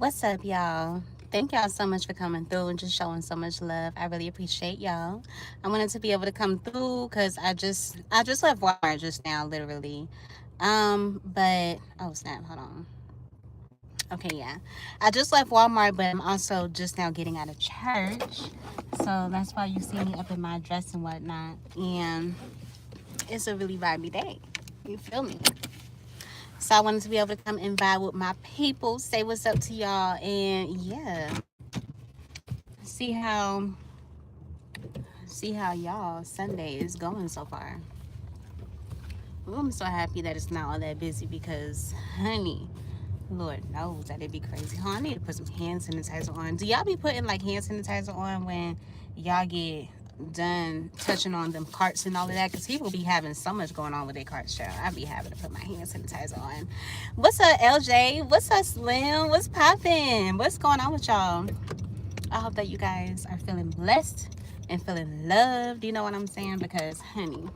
What's up, y'all? Thank y'all so much for coming through and just showing so much love. I really appreciate y'all. I wanted to be able to come through because I just left Walmart just now, literally. But oh snap, hold on. Okay, yeah. I just left Walmart, but I'm also just now getting out of church. So that's why you see me up in my dress and whatnot. And it's a really vibey day. You feel me? So I wanted to be able to come and vibe with my people, say what's up to y'all, and yeah, see how y'all Sunday is going so far. Ooh, I'm so happy that it's not all that busy because, honey, Lord knows that it'd be crazy. Huh? I need to put some hand sanitizer on. Do y'all be putting like hand sanitizer on when y'all get done touching on them carts and all of that? Because people be having so much going on with their carts, child. I be having to put my hand sanitizer on. What's up, LJ? What's up, Slim? What's popping? What's going on with y'all? I hope that you guys are feeling blessed and feeling loved. You know what I'm saying? Because, honey,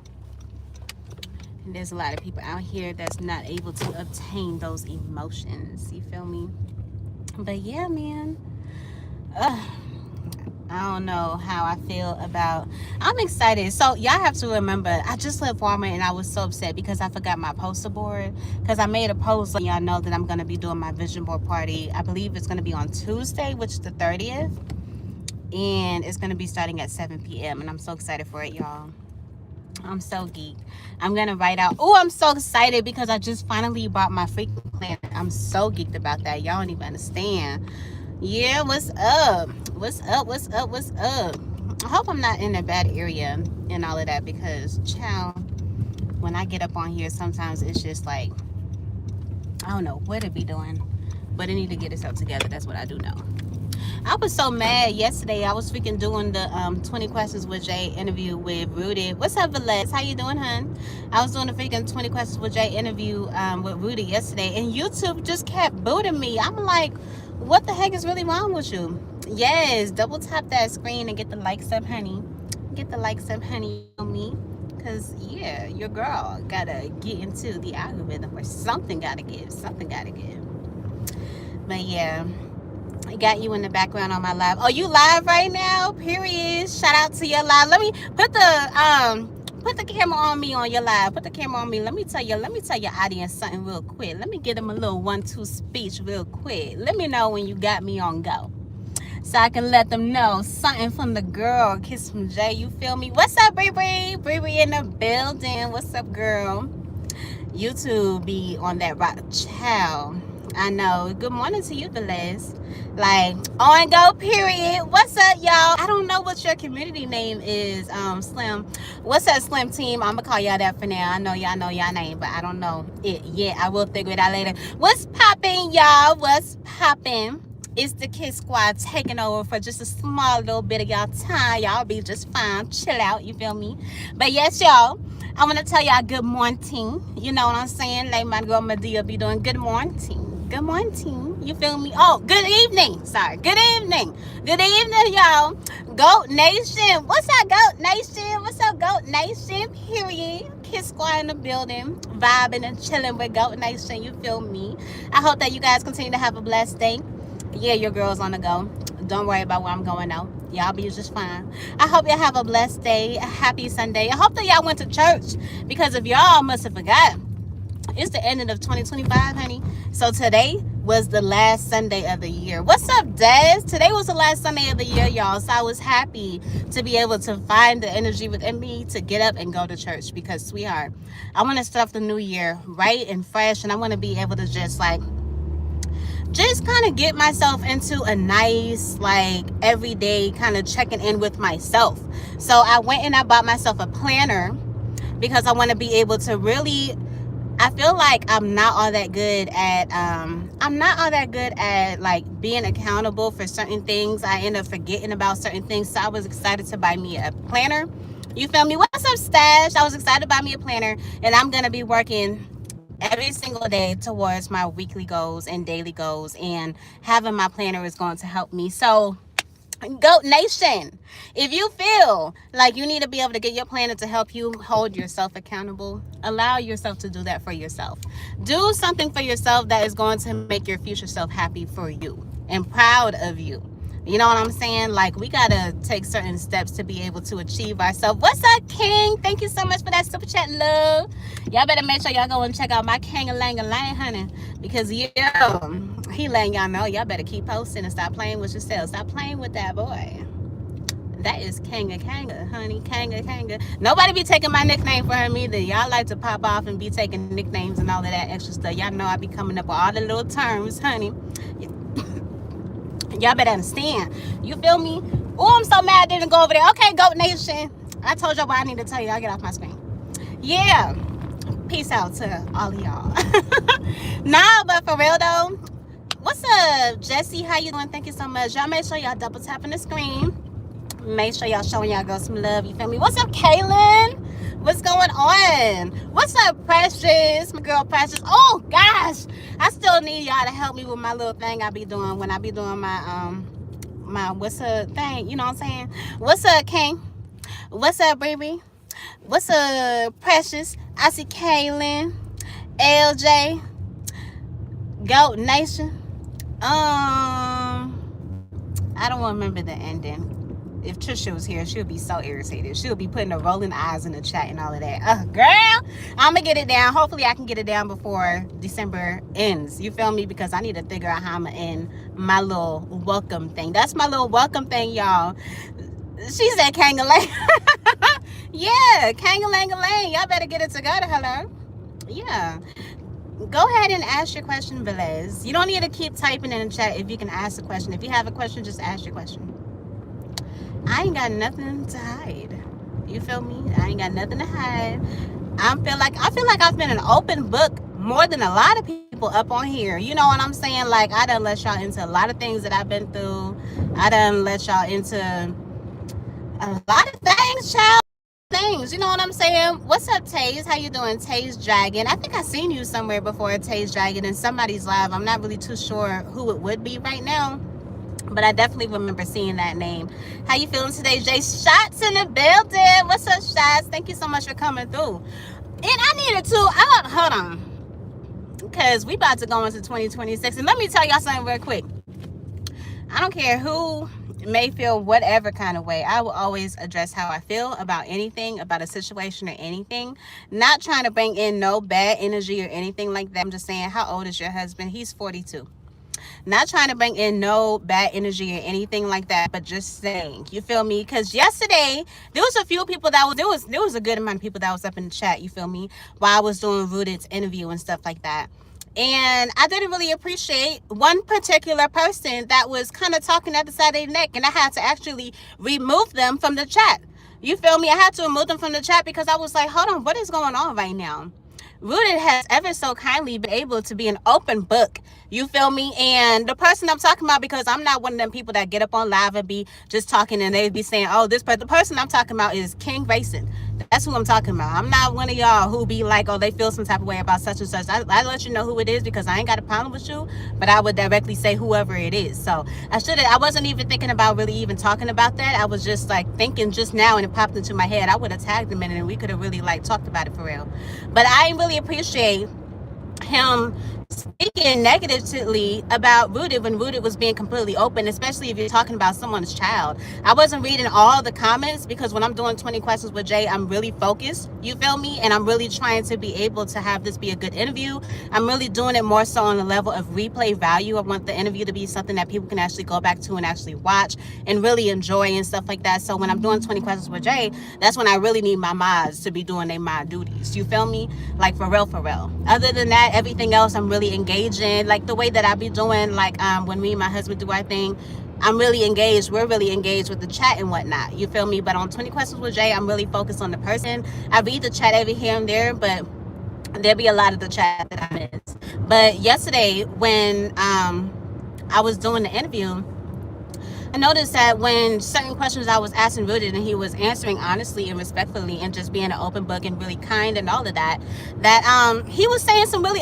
there's a lot of people out here that's not able to obtain those emotions. You feel me? But yeah, man. Ugh, I don't know how I feel about. I'm excited. So y'all have to remember, I just left Walmart and I was so upset because I forgot my poster board. Because I made a post letting y'all know that I'm gonna be doing my vision board party. I believe it's gonna be on Tuesday, which is the 30th, and it's gonna be starting at 7 p.m. and I'm so excited for it, y'all. I'm so geeked. I'm gonna write out. Oh, I'm so excited because I just finally bought my freaking planner. I'm so geeked about that. Y'all don't even understand. Yeah, what's up? What's up? What's up? What's up? I hope I'm not in a bad area and all of that because, child, when I get up on here, sometimes it's just like I don't know what it be doing, but it need to get itself together. That's what I do know. I was so mad yesterday. I was freaking doing the 20 questions with Jay interview with Rudy. What's up, Velez? How you doing, hun? I was doing the freaking 20 questions with Jay interview with Rudy yesterday, and YouTube just kept booting me. I'm like, what the heck is really wrong with you? Yes, double tap that screen and get the likes up, honey. Get the likes up, honey, on me. Cause yeah, your girl gotta get into the algorithm or something gotta give. Something gotta give. But yeah. I got you in the background on my live. Oh, you live right now? Period. Shout out to your live. Let me put the camera on me on your live. Put the camera on me. Let me tell your audience something real quick. Let me give them a little 1-2 speech real quick. Let me know when you got me on go. So I can let them know something from the girl. Kiss from Jay. You feel me? What's up, Bree Bree? Bree Bree in the building. What's up, girl? YouTube be on that rock child. I know. Good morning to you, Velez. Like, on go, period. What's up, y'all? I don't know what your community name is, Slim. What's up, Slim team? I'm gonna call y'all that for now. I know y'all name, but I don't know it yet. I will figure it out later. What's popping, y'all? What's popping? It's the Kid Squad taking over for just a small little bit of y'all time. Y'all be just fine. Chill out, you feel me? But yes, y'all, I want to tell y'all good morning. You know what I'm saying? Like my girl Medea be doing good morning. Good morning. You feel me? Oh, good evening. Sorry. Good evening. Good evening, y'all. Goat Nation. What's up, Goat Nation? What's up, Goat Nation? Period. Kiss Squad in the building. Vibing and chilling with Goat Nation. You feel me? I hope that you guys continue to have a blessed day. Yeah, your girl's on the go. Don't worry about where I'm going out. Y'all be just fine. I hope y'all have a blessed day. A happy Sunday. I hope that y'all went to church because if y'all must have forgot, it's the ending of 2025, honey. So today was the last Sunday of the year. What's up, Des? Today was the last Sunday of the year, y'all. So I was happy to be able to find the energy within me to get up and go to church because, sweetheart, I want to start the new year right and fresh, and I want to be able to just kind of get myself into a nice, like, everyday kind of checking in with myself. So I went and I bought myself a planner because I want to be able to really, I feel like I'm not all that good at like being accountable for certain things. I end up forgetting about certain things. So I was excited to buy me a planner. You feel me? What's up, Stash? I was excited to buy me a planner, and I'm gonna be working every single day towards my weekly goals and daily goals, and having my planner is going to help me. So Goat Nation, if you feel like you need to be able to get your planner to help you hold yourself accountable, allow yourself to do that for yourself. Do something for yourself that is going to make your future self happy for you and proud of you. You know what I'm saying? Like, we gotta take certain steps to be able to achieve ourselves. What's up, King? Thank you so much for that super chat, love. Y'all better make sure y'all go and check out my King of Lang honey. Because, yeah, he letting y'all know y'all better keep posting and stop playing with yourself. Stop playing with that boy. That is Kanga, honey. Kanga. Nobody be taking my nickname for him either. Y'all like to pop off and be taking nicknames and all of that extra stuff. Y'all know I be coming up with all the little terms, honey. Y'all better understand. You feel me? Oh, I'm so mad I didn't go over there. Okay, Goat Nation. I told y'all what I need to tell you. I'll get off my screen. Yeah. Peace out to all of y'all. Nah, but for real though, what's up, Jesse? How you doing? Thank you so much. Y'all make sure y'all double tapping the screen. Make sure y'all showing y'all girls some love. You feel me? What's up, Kaylin? What's going on? What's up, Precious? My girl Precious. Oh gosh, I still need y'all to help me with my little thing I be doing when I be doing my what's up thing. You know what I'm saying? What's up, King? What's up, baby? What's up, Precious? I see Kaylin, LJ, Goat Nation. I don't remember the ending. If Trisha was here, she would be so irritated. She would be putting the rolling eyes in the chat and all of that. Girl, I'm going to get it down. Hopefully, I can get it down before December ends. You feel me? Because I need to figure out how I'm going to end my little welcome thing. That's my little welcome thing, y'all. She said Kangalang. Yeah, Kangalang. Y'all better get it together. Hello? Yeah. Go ahead and ask your question, Velez. You don't need to keep typing in the chat if you can ask a question. If you have a question, just ask your question. I ain't got nothing to hide. You feel me? I ain't got nothing to hide. I feel like I've been an open book more than a lot of people up on here. You know what I'm saying? Like, I done let y'all into a lot of things that I've been through. I done let y'all into a lot of things, child. Things, you know what I'm saying? What's up, Taze? How you doing, Taze Dragon? I think I seen you somewhere before, Taze Dragon, in somebody's live. I'm not really too sure who it would be right now, but I definitely remember seeing that name. How you feeling today, Jay? Shots in the building. What's up, Shots? Thank you so much for coming through. And I needed to, hold on, because we about to go into 2026. And let me tell y'all something real quick. I don't care who may feel whatever kind of way. I will always address how I feel about anything, about a situation or anything. Not trying to bring in no bad energy or anything like that. I'm just saying, how old is your husband? He's 42. Not trying to bring in no bad energy or anything like that, but just saying, you feel me? Because yesterday there was a few people that was there was a good amount of people that was up in the chat, you feel me, while I was doing Rooted's interview and stuff like that. And I didn't really appreciate one particular person that was kind of talking at the side of their neck, and I had to actually remove them from the chat. You feel me? I had to remove them from the chat because I was like, hold on, what is going on right now? Rooted has ever so kindly been able to be an open book. You feel me? And the person I'm talking about, because I'm not one of them people that get up on live and be just talking and they be saying, oh, this person. The person I'm talking about is King Racing. That's who I'm talking about. I'm not one of y'all who be like, oh, they feel some type of way about such and such. I let you know who it is because I ain't got a problem with you, but I would directly say whoever it is. So I wasn't even thinking about really even talking about that. I was just like thinking just now and it popped into my head. I would have tagged him in it and we could have really like talked about it for real. But I really appreciate him speaking negatively about Rooted when Rooted was being completely open, especially if you're talking about someone's child. I wasn't reading all the comments because when I'm doing 20 questions with Jay, I'm really focused, you feel me? And I'm really trying to be able to have this be a good interview. I'm really doing it more so on the level of replay value. I want the interview to be something that people can actually go back to and actually watch and really enjoy and stuff like that. So when I'm doing 20 questions with Jay, that's when I really need my mods to be doing their mod duties. You feel me? Like for real, for real. Other than that, everything else I'm really engaged in, like the way that I be doing, like when me and my husband do our thing, I'm really engaged. We're really engaged with the chat and whatnot. You feel me? But on 20 questions with Jay, I'm really focused on the person. I read the chat every here and there, but there'll be a lot of the chat that I miss. But yesterday when I was doing the interview, I noticed that when certain questions I was asking Rooted and he was answering honestly and respectfully and just being an open book and really kind and all of that, that he was saying some really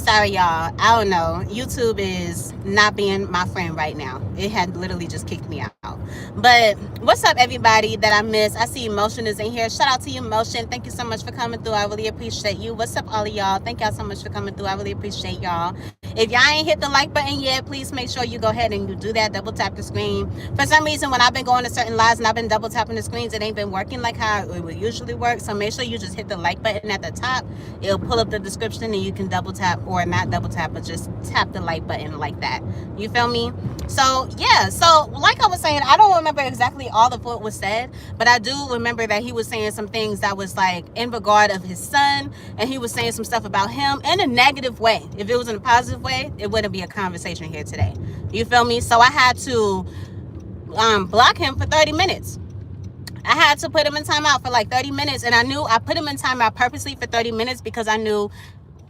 sorry, y'all. I don't know. YouTube is not being my friend right now. It had literally just kicked me out. But what's up, everybody that I missed? I see Emotion is in here. Shout out to you, Emotion. Thank you so much for coming through. I really appreciate you. What's up, all of y'all? Thank y'all so much for coming through. I really appreciate y'all. If y'all ain't hit the like button yet, please make sure you go ahead and you do that. Double tap the screen. For some reason, when I've been going to certain lives and I've been double tapping the screens, it ain't been working like how it would usually work. So make sure you just hit the like button at the top. It'll pull up the description and you can double tap, or not double tap, but just tap the like button like that. You feel me? So yeah, so like I was saying, I don't remember exactly all of what was said, but I do remember that he was saying some things that was like in regard of his son, and he was saying some stuff about him in a negative way. If it was in a positive way, it wouldn't be a conversation here today. You feel me? So I had to block him for 30 minutes. I had to put him in timeout for like 30 minutes, and I knew I put him in timeout purposely for 30 minutes because I knew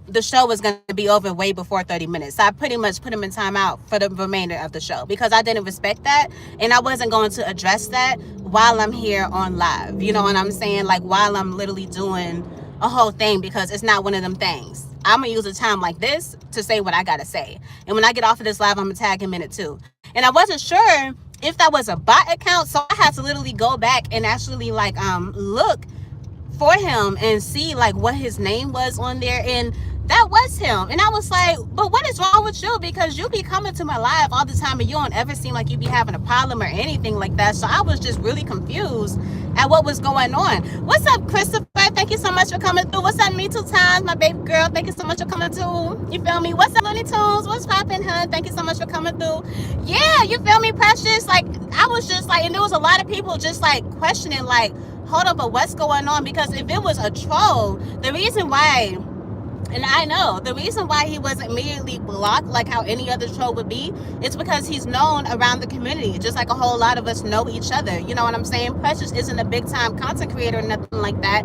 the show was going to be over way before 30 minutes. So I pretty much put him in timeout for the remainder of the show because I didn't respect that, and I wasn't going to address that while I'm here on live. You know what I'm saying? Like while I'm literally doing a whole thing, because it's not one of them things. I'm going to use a time like this to say what I got to say. And when I get off of this live, I'm going to tag him in it too. And I wasn't sure if that was a bot account, so I had to literally go back and actually like look for him and see like what his name was on there, and that was him. And I was like, but what is wrong with you? Because you be coming to my live all the time and you don't ever seem like you be having a problem or anything like that. So I was just really confused at what was going on. What's up, Christopher? Thank you so much for coming through. What's up, Me Two Times, my baby girl? Thank you so much for coming through. You feel me? What's up, Looney Tunes? What's poppin', hun? Thank you so much for coming through. Yeah, you feel me, Precious? Like, I was just like, and there was a lot of people just like questioning, like, hold up, but what's going on? Because if it was a troll, the reason why, and I know the reason why he wasn't immediately blocked like how any other troll would be, it's because he's known around the community, just like a whole lot of us know each other. You know what I'm saying? Precious isn't a big time content creator or nothing like that.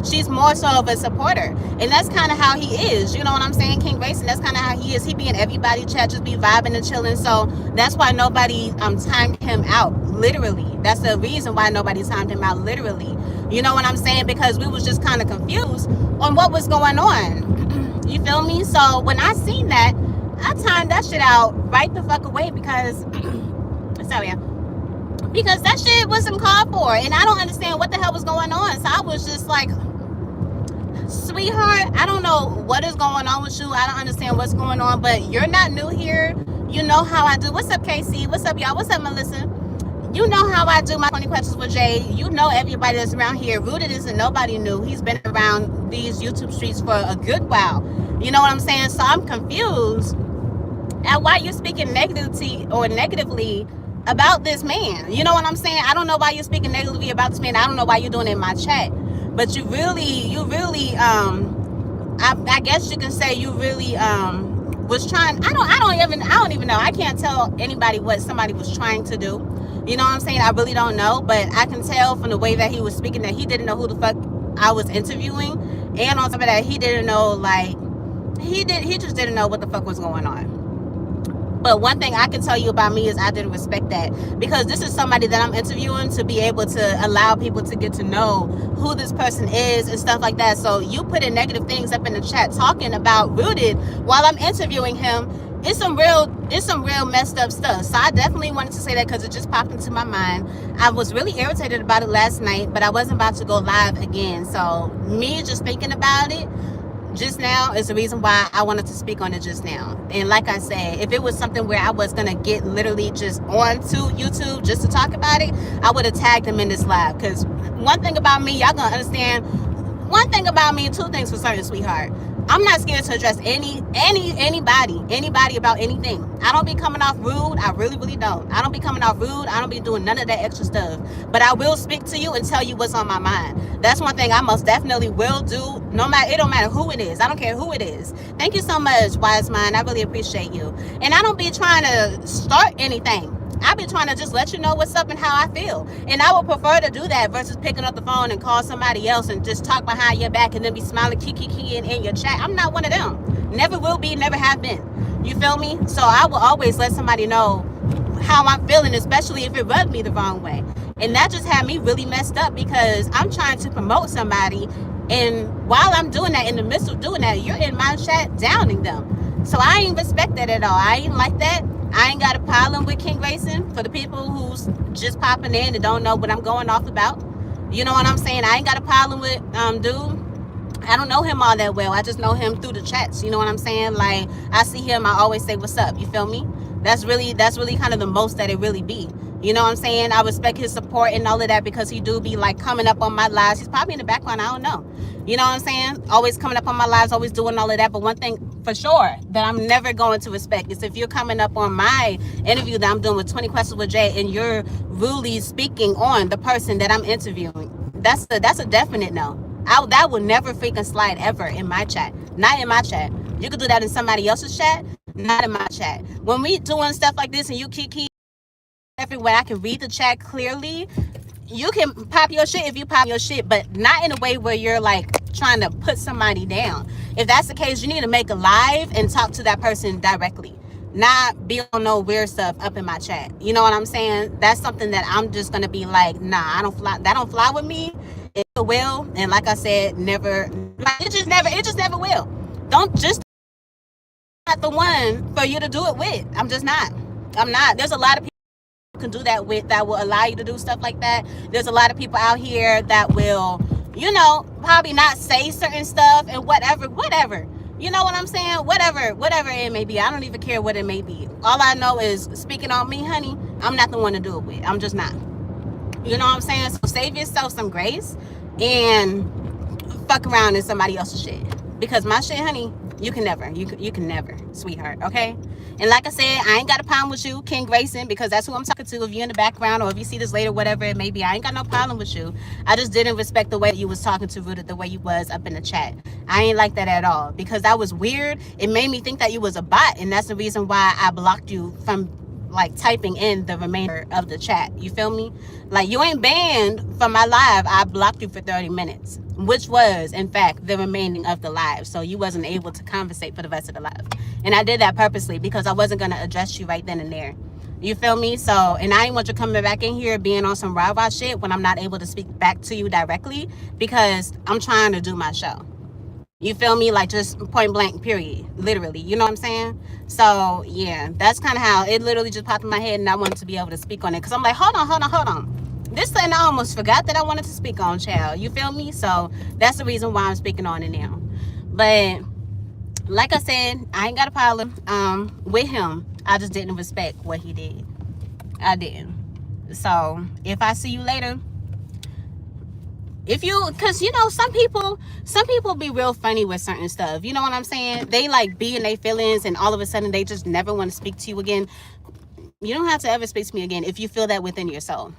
She's more so of a supporter, and that's kind of how he is. You know what I'm saying? King Racing, that's kind of how he is. He be in everybody chat, just be vibing and chilling. So that's why nobody timed him out, literally. That's the reason why nobody timed him out, literally. You know what I'm saying? Because we was just kind of confused on what was going on. You feel me? So when I seen that, I timed that shit out right the fuck away because sorry, because that shit wasn't called for, and I don't understand what the hell was going on. So I was just like, sweetheart, I don't know what is going on with you. I don't understand what's going on, but you're not new here. You know how I do. What's up, KC? What's up, y'all? What's up, Melissa? You know how I do my 20 questions with Jay. You know everybody that's around here. Rooted isn't nobody new. He's been around these YouTube streets for a good while. You know what I'm saying? So I'm confused at why you're speaking negatively about this man. You know what I'm saying? I don't know why you're speaking negatively about this man. I don't know why you're doing it in my chat. But you really, I guess you can say you really was trying. I don't even know. I can't tell anybody what somebody was trying to do. You know what I'm saying? I really don't know, but I can tell from the way that he was speaking that he didn't know who the fuck I was interviewing, and on top of that, he didn't know, like, he just didn't know what the fuck was going on. But one thing I can tell you about me is I didn't respect that, because this is somebody that I'm interviewing to be able to allow people to get to know who this person is and stuff like that. So you put in negative things up in the chat talking about Rooted while I'm interviewing him. It's some real messed up stuff. So I definitely wanted to say that because it just popped into my mind. I was really irritated about it last night, but I wasn't about to go live again. So me just thinking about it just now is the reason why I wanted to speak on it just now. And like I said, if it was something where I was going to get literally just onto YouTube just to talk about it, I would have tagged him in this live. Because one thing about me, y'all going to understand, one thing about me, two things for certain, sweetheart. I'm not scared to address anybody about anything. I don't be coming off rude. I really don't. I don't be coming off rude. I don't be doing none of that extra stuff. But I will speak to you and tell you what's on my mind. That's one thing I most definitely will do. No matter, it don't matter who it is. I don't care who it is. Thank you so much, Wise Mind. I really appreciate you. And I don't be trying to start anything. I be trying to just let you know what's up and how I feel. And I would prefer to do that versus picking up the phone and call somebody else and just talk behind your back and then be smiling kiki in your chat. I'm not one of them. Never will be, never have been. You feel me? So I will always let somebody know how I'm feeling, especially if it rubbed me the wrong way. And that just had me really messed up because I'm trying to promote somebody And while I'm doing that, in the midst of doing that, you're in my chat downing them. So I ain't respect that at all. I ain't like that. I ain't got a problem with King Racing. For the people who's just popping in and don't know what I'm going off about, you know what I'm saying? I ain't got a problem with dude. I don't know him all that well. I just know him through the chats. You know what I'm saying? Like, I see him, I always say what's up. You feel me? That's really kind of the most that it really be. You know what I'm saying? I respect his support and all of that, because he do be like coming up on my lives. He's probably in the background, I don't know. You know what I'm saying? Always coming up on my lives, always doing all of that. But one thing for sure that I'm never going to respect is if you're coming up on my interview that I'm doing with 20 Questions with Jay, and you're really speaking on the person that I'm interviewing. That's a definite no. That would never freaking slide ever in my chat. Not in my chat. You could do that in somebody else's chat, not in my chat. When we doing stuff like this and you keep everywhere, I can read the chat clearly. You can pop your shit if you pop your shit, but not in a way where you're like trying to put somebody down. If that's the case, you need to make a live and talk to that person directly, not be on no weird stuff up in my chat. You know what I'm saying? That's something that I'm just gonna be like, nah, I don't fly. That don't fly with me. It will, and like I said, never. Like, it just never will. Don't just not the one for you to do it with. I'm just not. I'm not. There's a lot of people can do that with, that will allow you to do stuff like that. There's a lot of people out here that will, you know, probably not say certain stuff and whatever. You know what I'm saying? Whatever it may be. I don't even care what it may be. All I know is, speaking on me, honey, I'm not the one to do it with. I'm just not. You know what I'm saying? So save yourself some grace and fuck around in somebody else's shit. Because my shit, honey, you can never, sweetheart, okay? And like I said, I ain't got a problem with you, King Grayson, because that's who I'm talking to. If you're in the background, or if you see this later, whatever it may be, I ain't got no problem with you. I just didn't respect the way you was talking to Ruta, the way you was up in the chat. I ain't like that at all, because that was weird. It made me think that you was a bot, and that's the reason why I blocked you from like typing in the remainder of the chat. You feel me? Like, you ain't banned from my live. I blocked you for 30 minutes, which was in fact the remaining of the live, so you wasn't able to conversate for the rest of the live. And I did that purposely, because I wasn't going to address you right then and there. You feel me? So, and I ain't want you coming back in here being on some rah-rah shit when I'm not able to speak back to you directly, because I'm trying to do my show. You feel me? Like, just point blank, period. Literally. You know what I'm saying? So, yeah, that's kind of how it literally just popped in my head, and I wanted to be able to speak on it. Because I'm like, hold on. This thing I almost forgot that I wanted to speak on, child. You feel me? So, that's the reason why I'm speaking on it now. But, like I said, I ain't got a problem with him. I just didn't respect what he did. I didn't. So, if I see you later, if you, because you know, some people be real funny with certain stuff. You know what I'm saying? They like be in their feelings, and all of a sudden they just never want to speak to you again. You don't have to ever speak to me again if you feel that within your soul.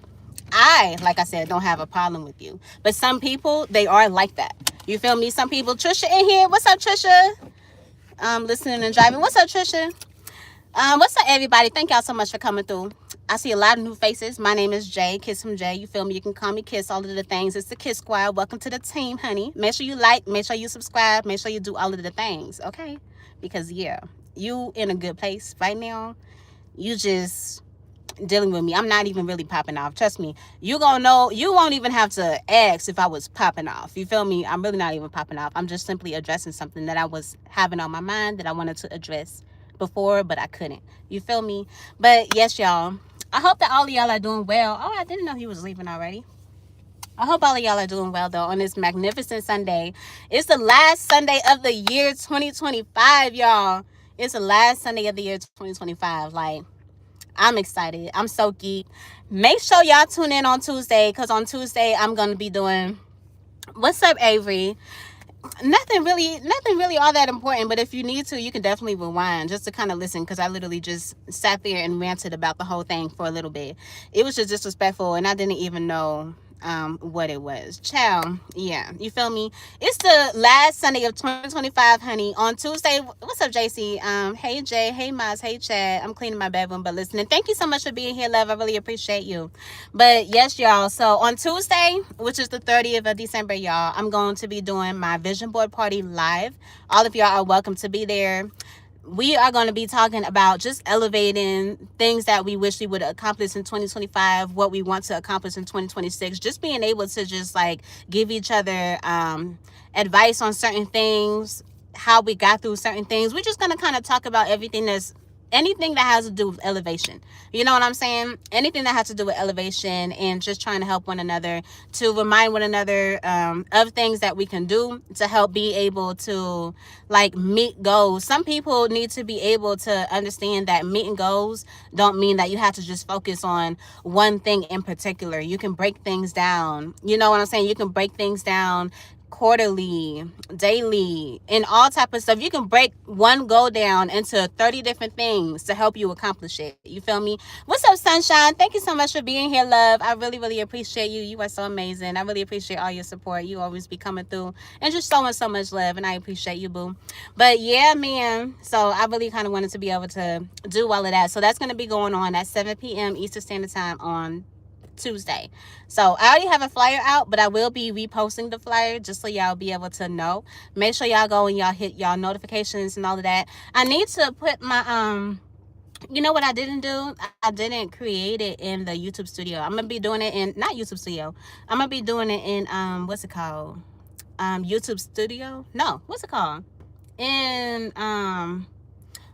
Like I said, don't have a problem with you. But some people, they are like that. You feel me? Some people. Trisha in here. What's up, Trisha? Listening and driving. What's up, Trisha? What's up, everybody? Thank y'all so much for coming through. I see a lot of new faces. My name is Jay, Kiss from Jay. You feel me? You can call me Kiss, all of the things. It's the Kiss Squad. Welcome to the team, honey. Make sure you like, make sure you subscribe, make sure you do all of the things, okay? Because, yeah, you in a good place right now. You just dealing with me. I'm not even really popping off. Trust me. You gonna know. You won't even have to ask if I was popping off. You feel me? I'm really not even popping off. I'm just simply addressing something that I was having on my mind that I wanted to address before, but I couldn't. You feel me? But yes, y'all, I hope that all of y'all are doing well. Oh, I didn't know he was leaving already. I hope all of y'all are doing well, though, on this magnificent Sunday. It's the last Sunday of the year 2025, y'all. It's the last Sunday of the year 2025. Like, I'm excited. I'm so geeked. Make sure y'all tune in on Tuesday, because on Tuesday I'm going to be doing, what's up, Avery? Nothing really all that important, but if you need to, you can definitely rewind just to kind of listen, because I literally just sat there and ranted about the whole thing for a little bit. It was just disrespectful, and I didn't even know what it was. Ciao. Yeah, you feel me? It's the last Sunday of 2025, honey. On Tuesday, what's up, JC? Hey Jay, hey Maz, hey Chad. I'm cleaning my bedroom but listening. Thank you so much for being here, love. I really appreciate you. But yes, y'all, so on Tuesday, which is the 30th of December, y'all, I'm going to be doing my vision board party live. All of y'all are welcome to be there. we are going to be talking about just elevating things that we wish we would accomplish in 2025, what we want to accomplish in 2026, just being able to just like give each other advice on certain things, how we got through certain things. We're just going to kind of talk about anything that has to do with elevation. You know what I'm saying? Anything that has to do with elevation, and just trying to help one another, to remind one another of things that we can do to help be able to like meet goals. Some people need to be able to understand that meeting goals don't mean that you have to just focus on one thing in particular. You can break things down. You know what I'm saying? You can break things down quarterly, daily, and all type of stuff. You can break one goal down into 30 different things to help you accomplish it. You feel me? What's up, Sunshine? Thank you so much for being here, love. I really, really appreciate you. You are so amazing. I really appreciate all your support. You always be coming through and just showing so much love, and I appreciate you, boo. But yeah, man, so I really kind of wanted to be able to do all of that. So that's going to be going on at 7 p.m. Eastern Standard Time on Tuesday. So I already have a flyer out, but I will be reposting the flyer just so y'all be able to know. Make sure y'all go and y'all hit y'all notifications and all of that. I need to put my you know what I didn't do? I didn't create it in the YouTube studio. I'm gonna be doing it in, not YouTube studio, I'm gonna be doing it in what's it called, YouTube studio. No, what's it called, in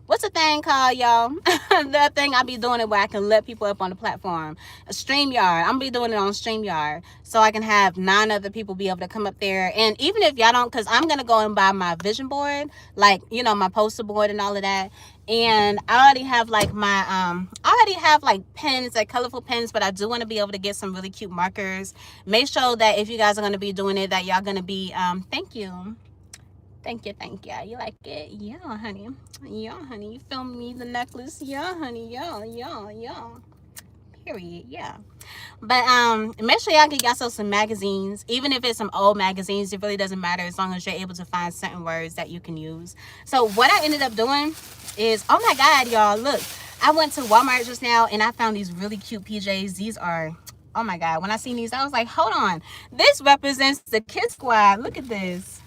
what's the thing called, y'all? The thing I be doing it where I can let people up on the platform. StreamYard. I'm gonna be doing it on StreamYard, so I can have 9 other people be able to come up there. And even if y'all don't, because I'm gonna go and buy my vision board, like, you know, my poster board and all of that. And I already have like my I already have like pens, like colorful pens, but I do want to be able to get some really cute markers. Make sure that if you guys are going to be doing it, that y'all going to be thank you. Thank you. You like it? Yeah, honey. Yeah, honey. You feel me? The necklace? Yeah, honey. Yeah. Period. Yeah. But make sure y'all get yourself some magazines. Even if it's some old magazines, it really doesn't matter as long as you're able to find certain words that you can use. So what I ended up doing is, oh my God, y'all, look. I went to Walmart just now and I found these really cute PJs. These are, oh my God. When I seen these, I was like, hold on. This represents the Kid Squad. Look at this.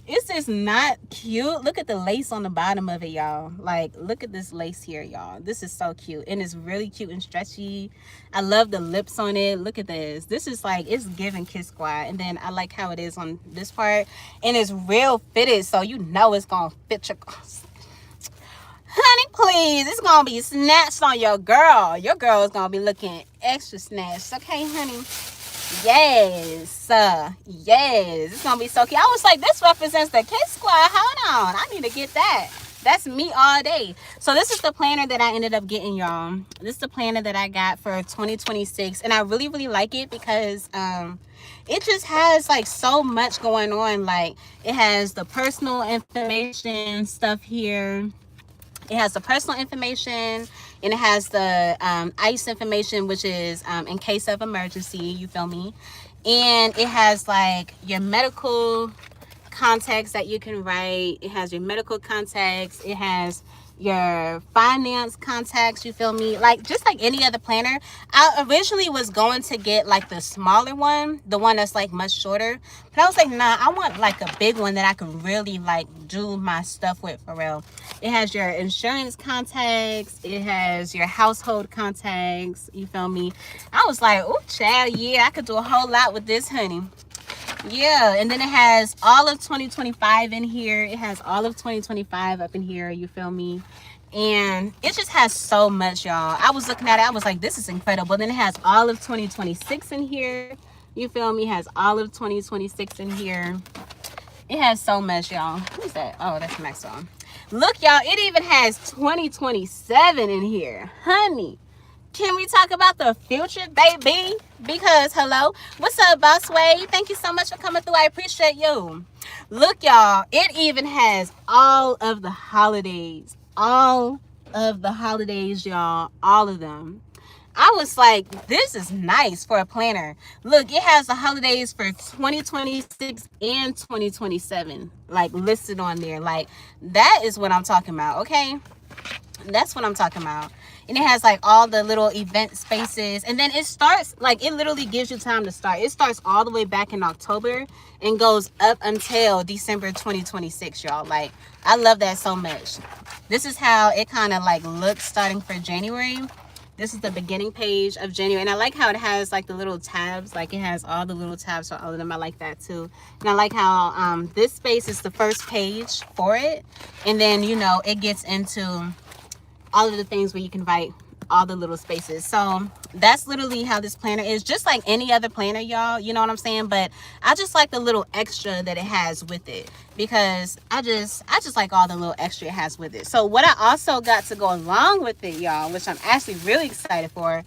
Is this not cute? Look at the lace on the bottom of it, y'all. Like, look at this lace here, y'all. This is so cute. And it's really cute and stretchy. I love the lips on it. Look at this. This is like, it's giving Kid Squad. And then I like how it is on this part. And it's real fitted, so you know it's going to fit your... Honey, please. It's going to be snatched on your girl. Your girl is going to be looking extra snatched. Okay, honey? Yes, yes, it's gonna be so cute. I was like, this represents the Kid Squad. Hold on, I need to get that. That's me all day. So this is the planner that I ended up getting, y'all. This is the planner that I got for 2026, and I really, really like it because it just has like so much going on. Like, it has the personal information stuff here. It has the personal information, and it has the ICE information, which is in case of emergency, you feel me? And it has like your medical contacts that you can write. It has your medical contacts. It has your finance contacts, you feel me? Like, just like any other planner. I originally was going to get like the smaller one, the one that's like much shorter, but I was like, nah, I want like a big one that I can really like do my stuff with for real. It has your insurance contacts. It has your household contacts, you feel me? I was like, oh child, yeah, I could do a whole lot with this, honey. Yeah, and then it has all of 2025 in here. It has all of 2025 up in here, you feel me? And it just has so much, y'all. I was looking at it, I was like, this is incredible. Then it has all of 2026 in here, you feel me? It has all of 2026 in here. It has so much, y'all. Who's that? Oh, that's the next one. Look, y'all, it even has 2027 in here, honey. Can we talk about the future, baby? Because, hello, what's up, Boss Way? Thank you so much for coming through. I appreciate you. Look, y'all, it even has all of the holidays. All of the holidays, y'all. All of them. I was like, this is nice for a planner. Look, it has the holidays for 2026 and 2027, like, listed on there. Like, that is what I'm talking about, okay? That's what I'm talking about. And it has like all the little event spaces, and then it starts like, it literally gives you time to start. It starts all the way back in October and goes up until December 2026, y'all. Like, I love that so much. This is how it kind of like looks starting for January. This is the beginning page of January, and I like how it has like the little tabs. Like, it has all the little tabs for all of them. I like that too. And I like how this space is the first page for it, and then, you know, it gets into all of the things where you can write all the little spaces. So that's literally how this planner is, just like any other planner, y'all, you know what I'm saying? But I just like the little extra that it has with it, because I just like all the little extra it has with it. So what I also got to go along with it, y'all, which I'm actually really excited for,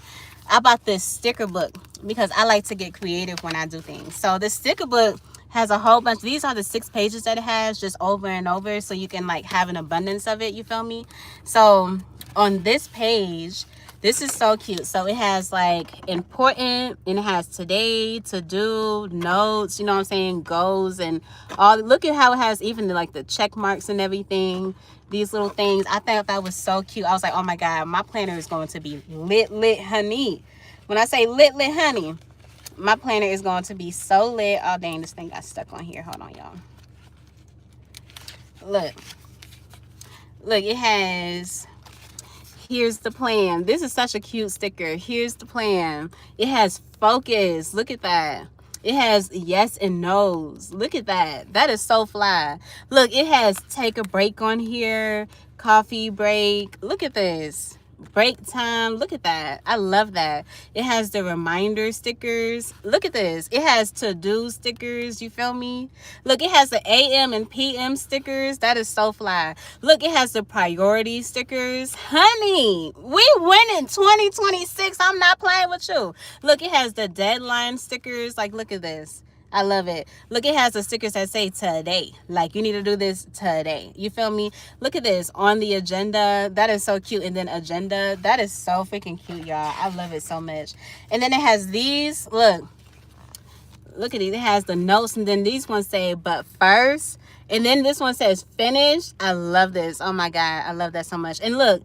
I bought this sticker book, because I like to get creative when I do things. So this sticker book has a whole bunch. These are the 6 pages that it has, just over and over, so you can like have an abundance of it, you feel me? So on this page, this is so cute. So it has like important, and it has today, to do, notes, you know what I'm saying, goals, and all. Look at how it has even like the check marks and everything, these little things. I thought that was so cute. I was like, oh my god, my planner is going to be lit honey. When I say lit honey, my planner is going to be so lit. Oh dang, this thing got stuck on here. Hold on, y'all. Look, it has, here's the plan. This is such a cute sticker. Here's the plan. It has focus. Look at that. It has yes and no's. Look at that. That is so fly. Look, it has take a break on here, coffee break. Look at this. Break time. Look at that. I love that. It has the reminder stickers. Look at this. It has to-do stickers. You feel me? Look, it has the AM and PM stickers. That is so fly. Look, it has the priority stickers. Honey, we win in 2026. I'm not playing with you. Look, it has the deadline stickers. Like, look at this. I love it. Look, it has the stickers that say today. Like, you need to do this today. You feel me? Look at this. On the agenda. That is so cute. And then agenda. That is so freaking cute, y'all. I love it so much. And then it has these. Look at these. It has the notes. And then these ones say, but first. And then this one says finish. I love this. Oh my God. I love that so much. And look,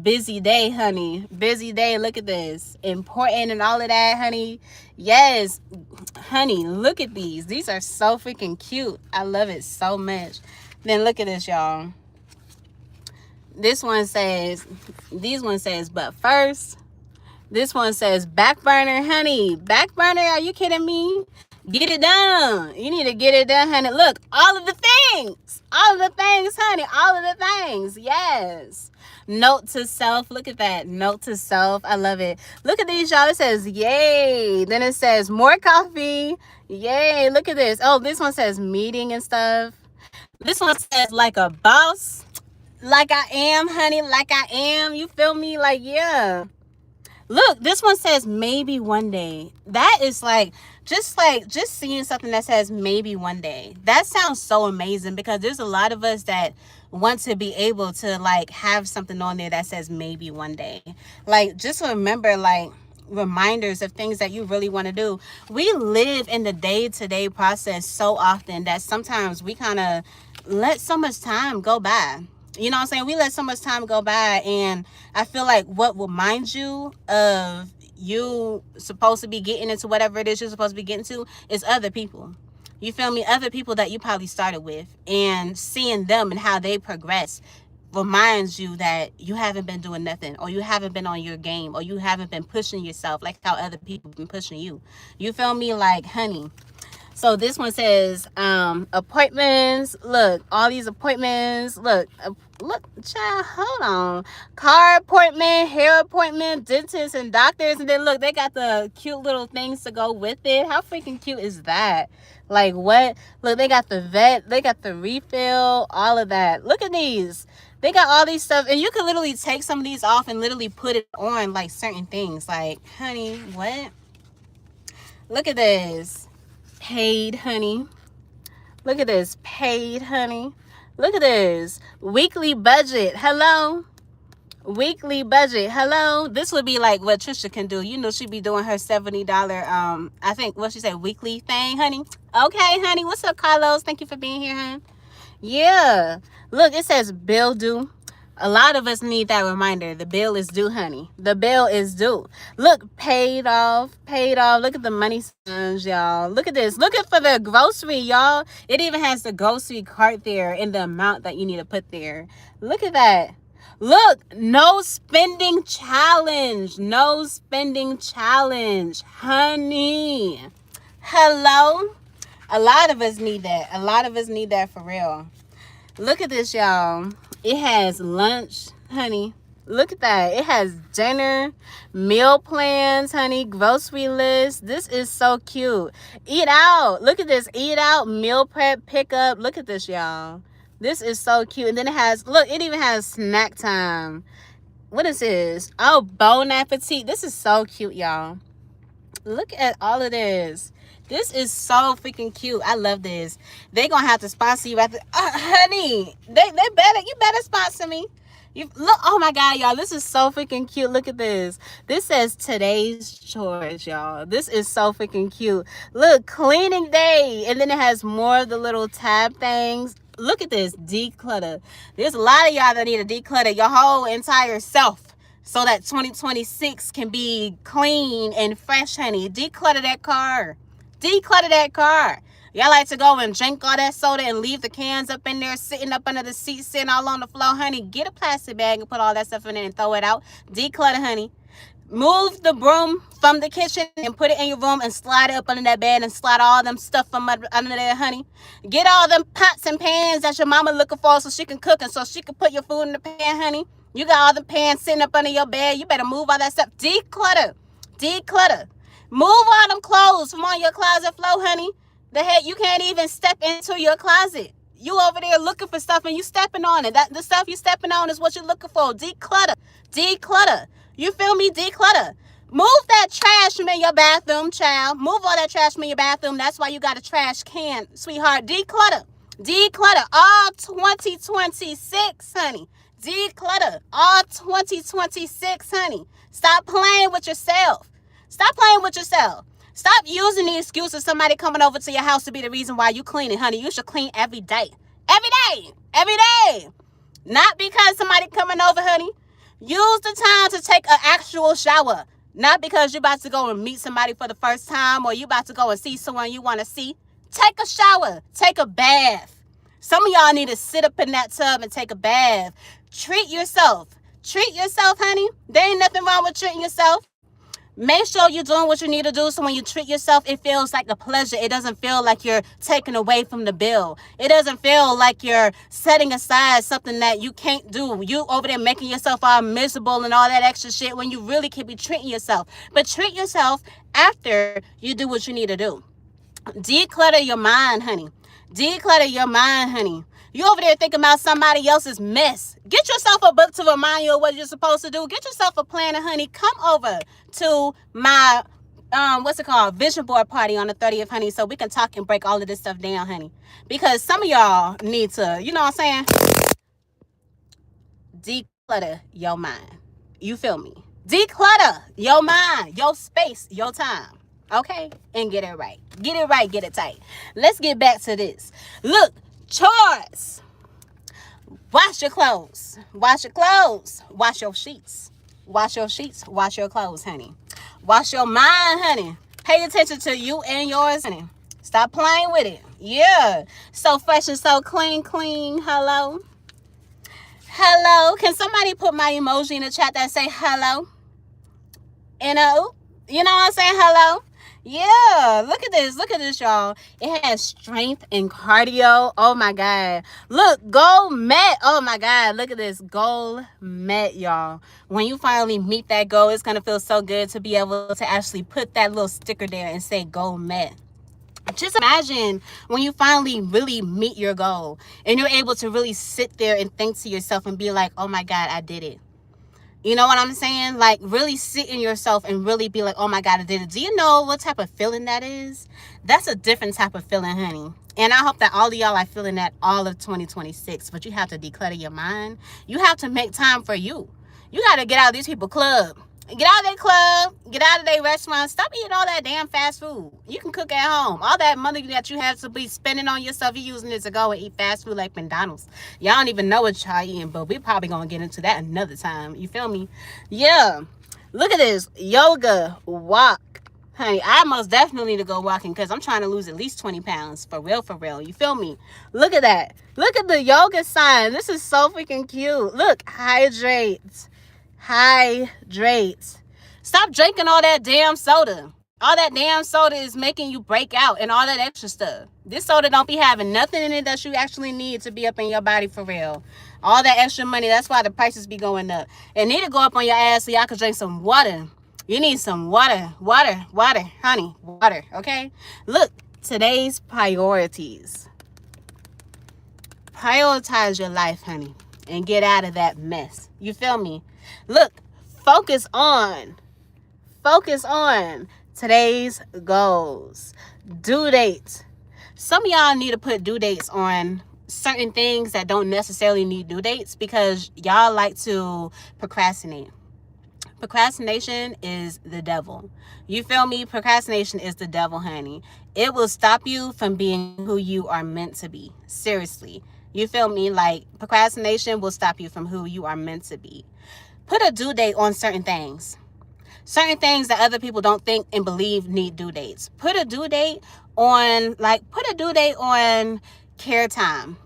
busy day, honey. Busy day. Look at this. Important and all of that, honey. Yes, honey. Look at these. These are so freaking cute. I love it so much. Then look at this, y'all. This one says, but first. This one says back burner, honey. Back burner, are you kidding me? Get it done. You need to get it done, honey. Look, all of the things. All of the things, honey. All of the things. Yes. Note to self. Look at that. Note to self. I love it. Look at these, y'all. It says, yay. Then it says more coffee. Yay. Look at this. Oh, this one says meeting and stuff. This one says like a boss. Like I am, honey. Like I am. You feel me? Like, yeah. Look, this one says maybe one day. That is just seeing something that says maybe one day. That sounds so amazing, because there's a lot of us that want to be able to like have something on there that says maybe one day. Like, just remember, like, reminders of things that you really want to do. We live in the day-to-day process so often that sometimes we kind of let so much time go by. You know what I'm saying? We let so much time go by, and I feel like what reminds you of you supposed to be getting into whatever it is you're supposed to be getting to is other people. You feel me? Other people that you probably started with, and seeing them and how they progress reminds you that you haven't been doing nothing, or you haven't been on your game, or you haven't been pushing yourself like how other people have been pushing you. You feel me? Like, honey. So this one says appointments. Look, all these appointments. Look, child, hold on. Car appointment, hair appointment, dentists and doctors. And then look, they got the cute little things to go with it. How freaking cute is that? Like, what? Look, they got the vet, they got the refill, all of that. Look at these. They got all these stuff, and you can literally take some of these off and literally put it on like certain things. Like, honey, what? Look at this. Paid, honey. Look at this. Paid, honey. Look at this. Weekly budget. Hello. Weekly budget. Hello. This would be like what Trisha can do. You know, she'd be doing her $70 I think what she said, weekly thing, honey. Okay, honey. What's up, Carlos? Thank you for being here, honey. Yeah. Look, it says bill due. A lot of us need that reminder. The bill is due, honey. The bill is due. Look, paid off, paid off. Look at the money signs, y'all. Look at this. Look at for the grocery, y'all. It even has the grocery cart there and the amount that you need to put there. Look at that. Look, no spending challenge. No spending challenge, honey. Hello? A lot of us need that. A lot of us need that for real. Look at this, y'all. It has lunch, honey. Look at that. It has dinner, meal plans, honey, grocery list. This is so cute. Eat out. Look at this. Eat out, meal prep, pickup. Look at this, y'all. This is so cute. And then it has, look, it even has snack time. What is this? Oh, Bon Appetit. This is so cute, y'all. Look at all of this. This is so freaking cute. I love this. They gonna have to sponsor you after, honey. They better. You better sponsor me. You look. Oh my God, y'all. This is so freaking cute. Look at this. This says today's chores, y'all. This is so freaking cute. Look, cleaning day, and then it has more of the little tab things. Look at this. Declutter. There's a lot of y'all that need to declutter your whole entire self, so that 2026 can be clean and fresh, honey. Declutter that car. Declutter that car. Y'all like to go and drink all that soda and leave the cans up in there, sitting up under the seat, sitting all on the floor, honey. Get a plastic bag and put all that stuff in there and throw it out. Declutter, honey. Move the broom from the kitchen and put it in your room and slide it up under that bed and slide all them stuff from under there, honey. Get all them pots and pans that your mama looking for so she can cook and so she can put your food in the pan, honey. You got all the pans sitting up under your bed. You better move all that stuff. Declutter. Declutter. Move all them clothes from on your closet floor, honey. The heck, you can't even step into your closet. You over there looking for stuff and you stepping on it. The stuff you stepping on is what you're looking for. Declutter. Declutter. You feel me? Declutter. Move that trash from in your bathroom, child. Move all that trash from in your bathroom. That's why you got a trash can, sweetheart. Declutter. Declutter. All 2026, honey. Declutter. All 2026, honey. Stop playing with yourself. Stop playing with yourself. Stop using the excuse of somebody coming over to your house to be the reason why you cleaning, honey. You should clean every day. Every day. Every day. Not because somebody coming over, honey. Use the time to take an actual shower. Not because you're about to go and meet somebody for the first time or you about to go and see someone you want to see. Take a shower. Take a bath. Some of y'all need to sit up in that tub and take a bath. Treat yourself. Treat yourself, honey. There ain't nothing wrong with treating yourself. Make sure you're doing what you need to do so when you treat yourself, it feels like a pleasure. It doesn't feel like you're taking away from the bill. It doesn't feel like you're setting aside something that you can't do. You over there making yourself all miserable and all that extra shit when you really could be treating yourself. But treat yourself after you do what you need to do. Declutter your mind, honey. Declutter your mind, honey. You over there thinking about somebody else's mess. Get yourself a book to remind you of what you're supposed to do. Get yourself a planner, honey. Come over to my, vision board party on the 30th, honey, so we can talk and break all of this stuff down, honey. Because some of y'all need to, you know what I'm saying? Declutter your mind. You feel me? Declutter your mind, your space, your time. Okay? And get it right. Get it right, get it tight. Let's get back to this. Look. Chores. Wash your clothes. Wash your clothes. Wash your sheets. Wash your sheets. Wash your clothes, honey. Wash your mind, honey. Pay attention to you and yours, honey. Stop playing with it. Yeah. So fresh and so clean. Hello. Hello. Can somebody put my emoji in the chat that say hello? You know what I'm saying? Hello. Yeah, look at this, y'all. It has strength and cardio. Oh my God. Look, Goal Met. Oh my God, look at this. Goal Met, y'all. When you finally meet that goal, it's gonna feel so good to be able to actually put that little sticker there and say Goal Met. Just imagine when you finally really meet your goal and you're able to really sit there and think to yourself and be like, oh my God, I did it. You know what I'm saying? Like, really sit in yourself and really be like, oh my God, I did it. Do you know what type of feeling that is? That's a different type of feeling, honey. And I hope that all of y'all are feeling that all of 2026. But you have to declutter your mind. You have to make time for you. You got to get out of these people's club. Get out of their club. Get out of their restaurant. Stop eating all that damn fast food. You can cook at home. All that money that you have to be spending on yourself, you're using it to go and eat fast food like McDonald's. Y'all don't even know what y'all eating, but we probably gonna get into that another time. You feel me? Yeah. Look at this. Yoga, walk. Honey, I most definitely need to go walking because I'm trying to lose at least 20 pounds. For real, for real. You feel me? Look at that. Look at the yoga sign. This is so freaking cute. Look, hydrate. Hydrate. Stop drinking all that damn soda. All that damn soda is making you break out and all that extra stuff. This soda don't be having nothing in it that you actually need to be up in your body for real. All that extra money, that's why the prices be going up. It need to go up on your ass so y'all can drink some water. You need some water, honey, water, okay? Look, today's priorities. Prioritize your life, honey, and get out of that mess. You feel me? Look, focus on today's goals. Due dates. Some of y'all need to put due dates on certain things that don't necessarily need due dates because y'all like to procrastinate. Procrastination is the devil. You feel me? Procrastination is the devil, honey. It will stop you from being who you are meant to be. Seriously. You feel me? Like, procrastination will stop you from who you are meant to be. Put a due date on certain things. Certain things that other people don't think and believe need due dates. Put a due date on care time.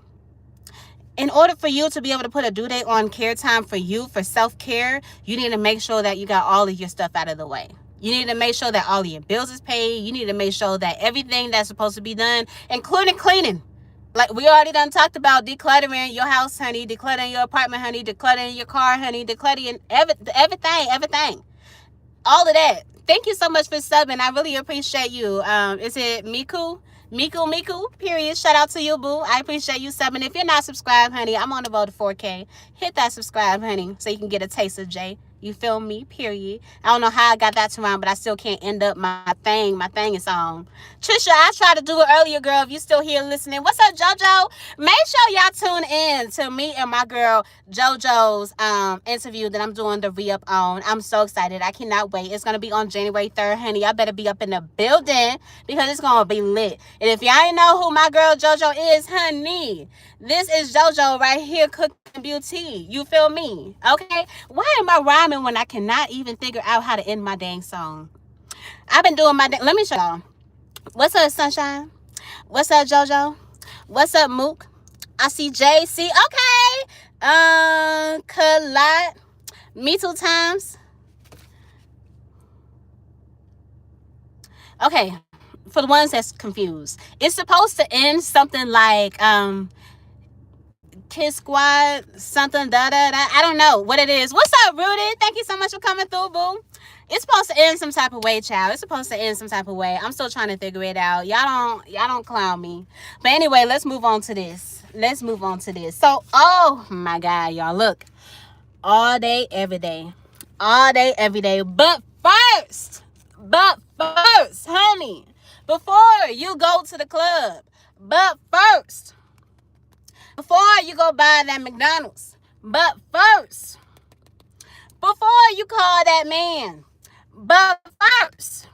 In order for you to be able to put a due date on care time for you, for self-care, you need to make sure that you got all of your stuff out of the way. You need to make sure that all of your bills is paid. You need to make sure that everything that's supposed to be done, including cleaning. Like we already done talked about decluttering your house, honey, decluttering your apartment, honey, decluttering your car, honey, decluttering everything. All of that. Thank you so much for subbing. I really appreciate you. Is it Miku, period. Shout out to you, boo. I appreciate you subbing. If you're not subscribed, honey, I'm on the road to 4K. Hit that subscribe, honey, so you can get a taste of Jay. You feel me? Period. I don't know how I got that to rhyme, but I still can't end up my thing. My thing is on. Trisha, I tried to do it earlier, girl. If you still here listening. What's up, JoJo? Make sure y'all tune in to me and my girl JoJo's interview that I'm doing the re-up on. I'm so excited. I cannot wait. It's going to be on January 3rd, honey. Y'all better be up in the building because it's going to be lit. And if y'all ain't know who my girl JoJo is, honey, this is JoJo right here cooking beauty. You feel me? Okay? Why am I rhyming when I cannot even figure out how to end my dang song? I've been doing my let me show y'all. What's up, Sunshine? What's up, JoJo? What's up, Mook? I see JC. Okay. Collide. Me Too times. Okay. For the ones that's confused. It's supposed to end something like Kiss Squad, something, I don't know what it is. What's up, Rudy? Thank you so much for coming through, boo. It's supposed to end some type of way, child. It's supposed to end some type of way. I'm still trying to figure it out. Y'all don't clown me. But anyway, let's move on to this. So, oh my God, y'all, look. All day, every day. But first, honey, before you go to the club, before you go buy that McDonald's, but first, before you call that man, but first,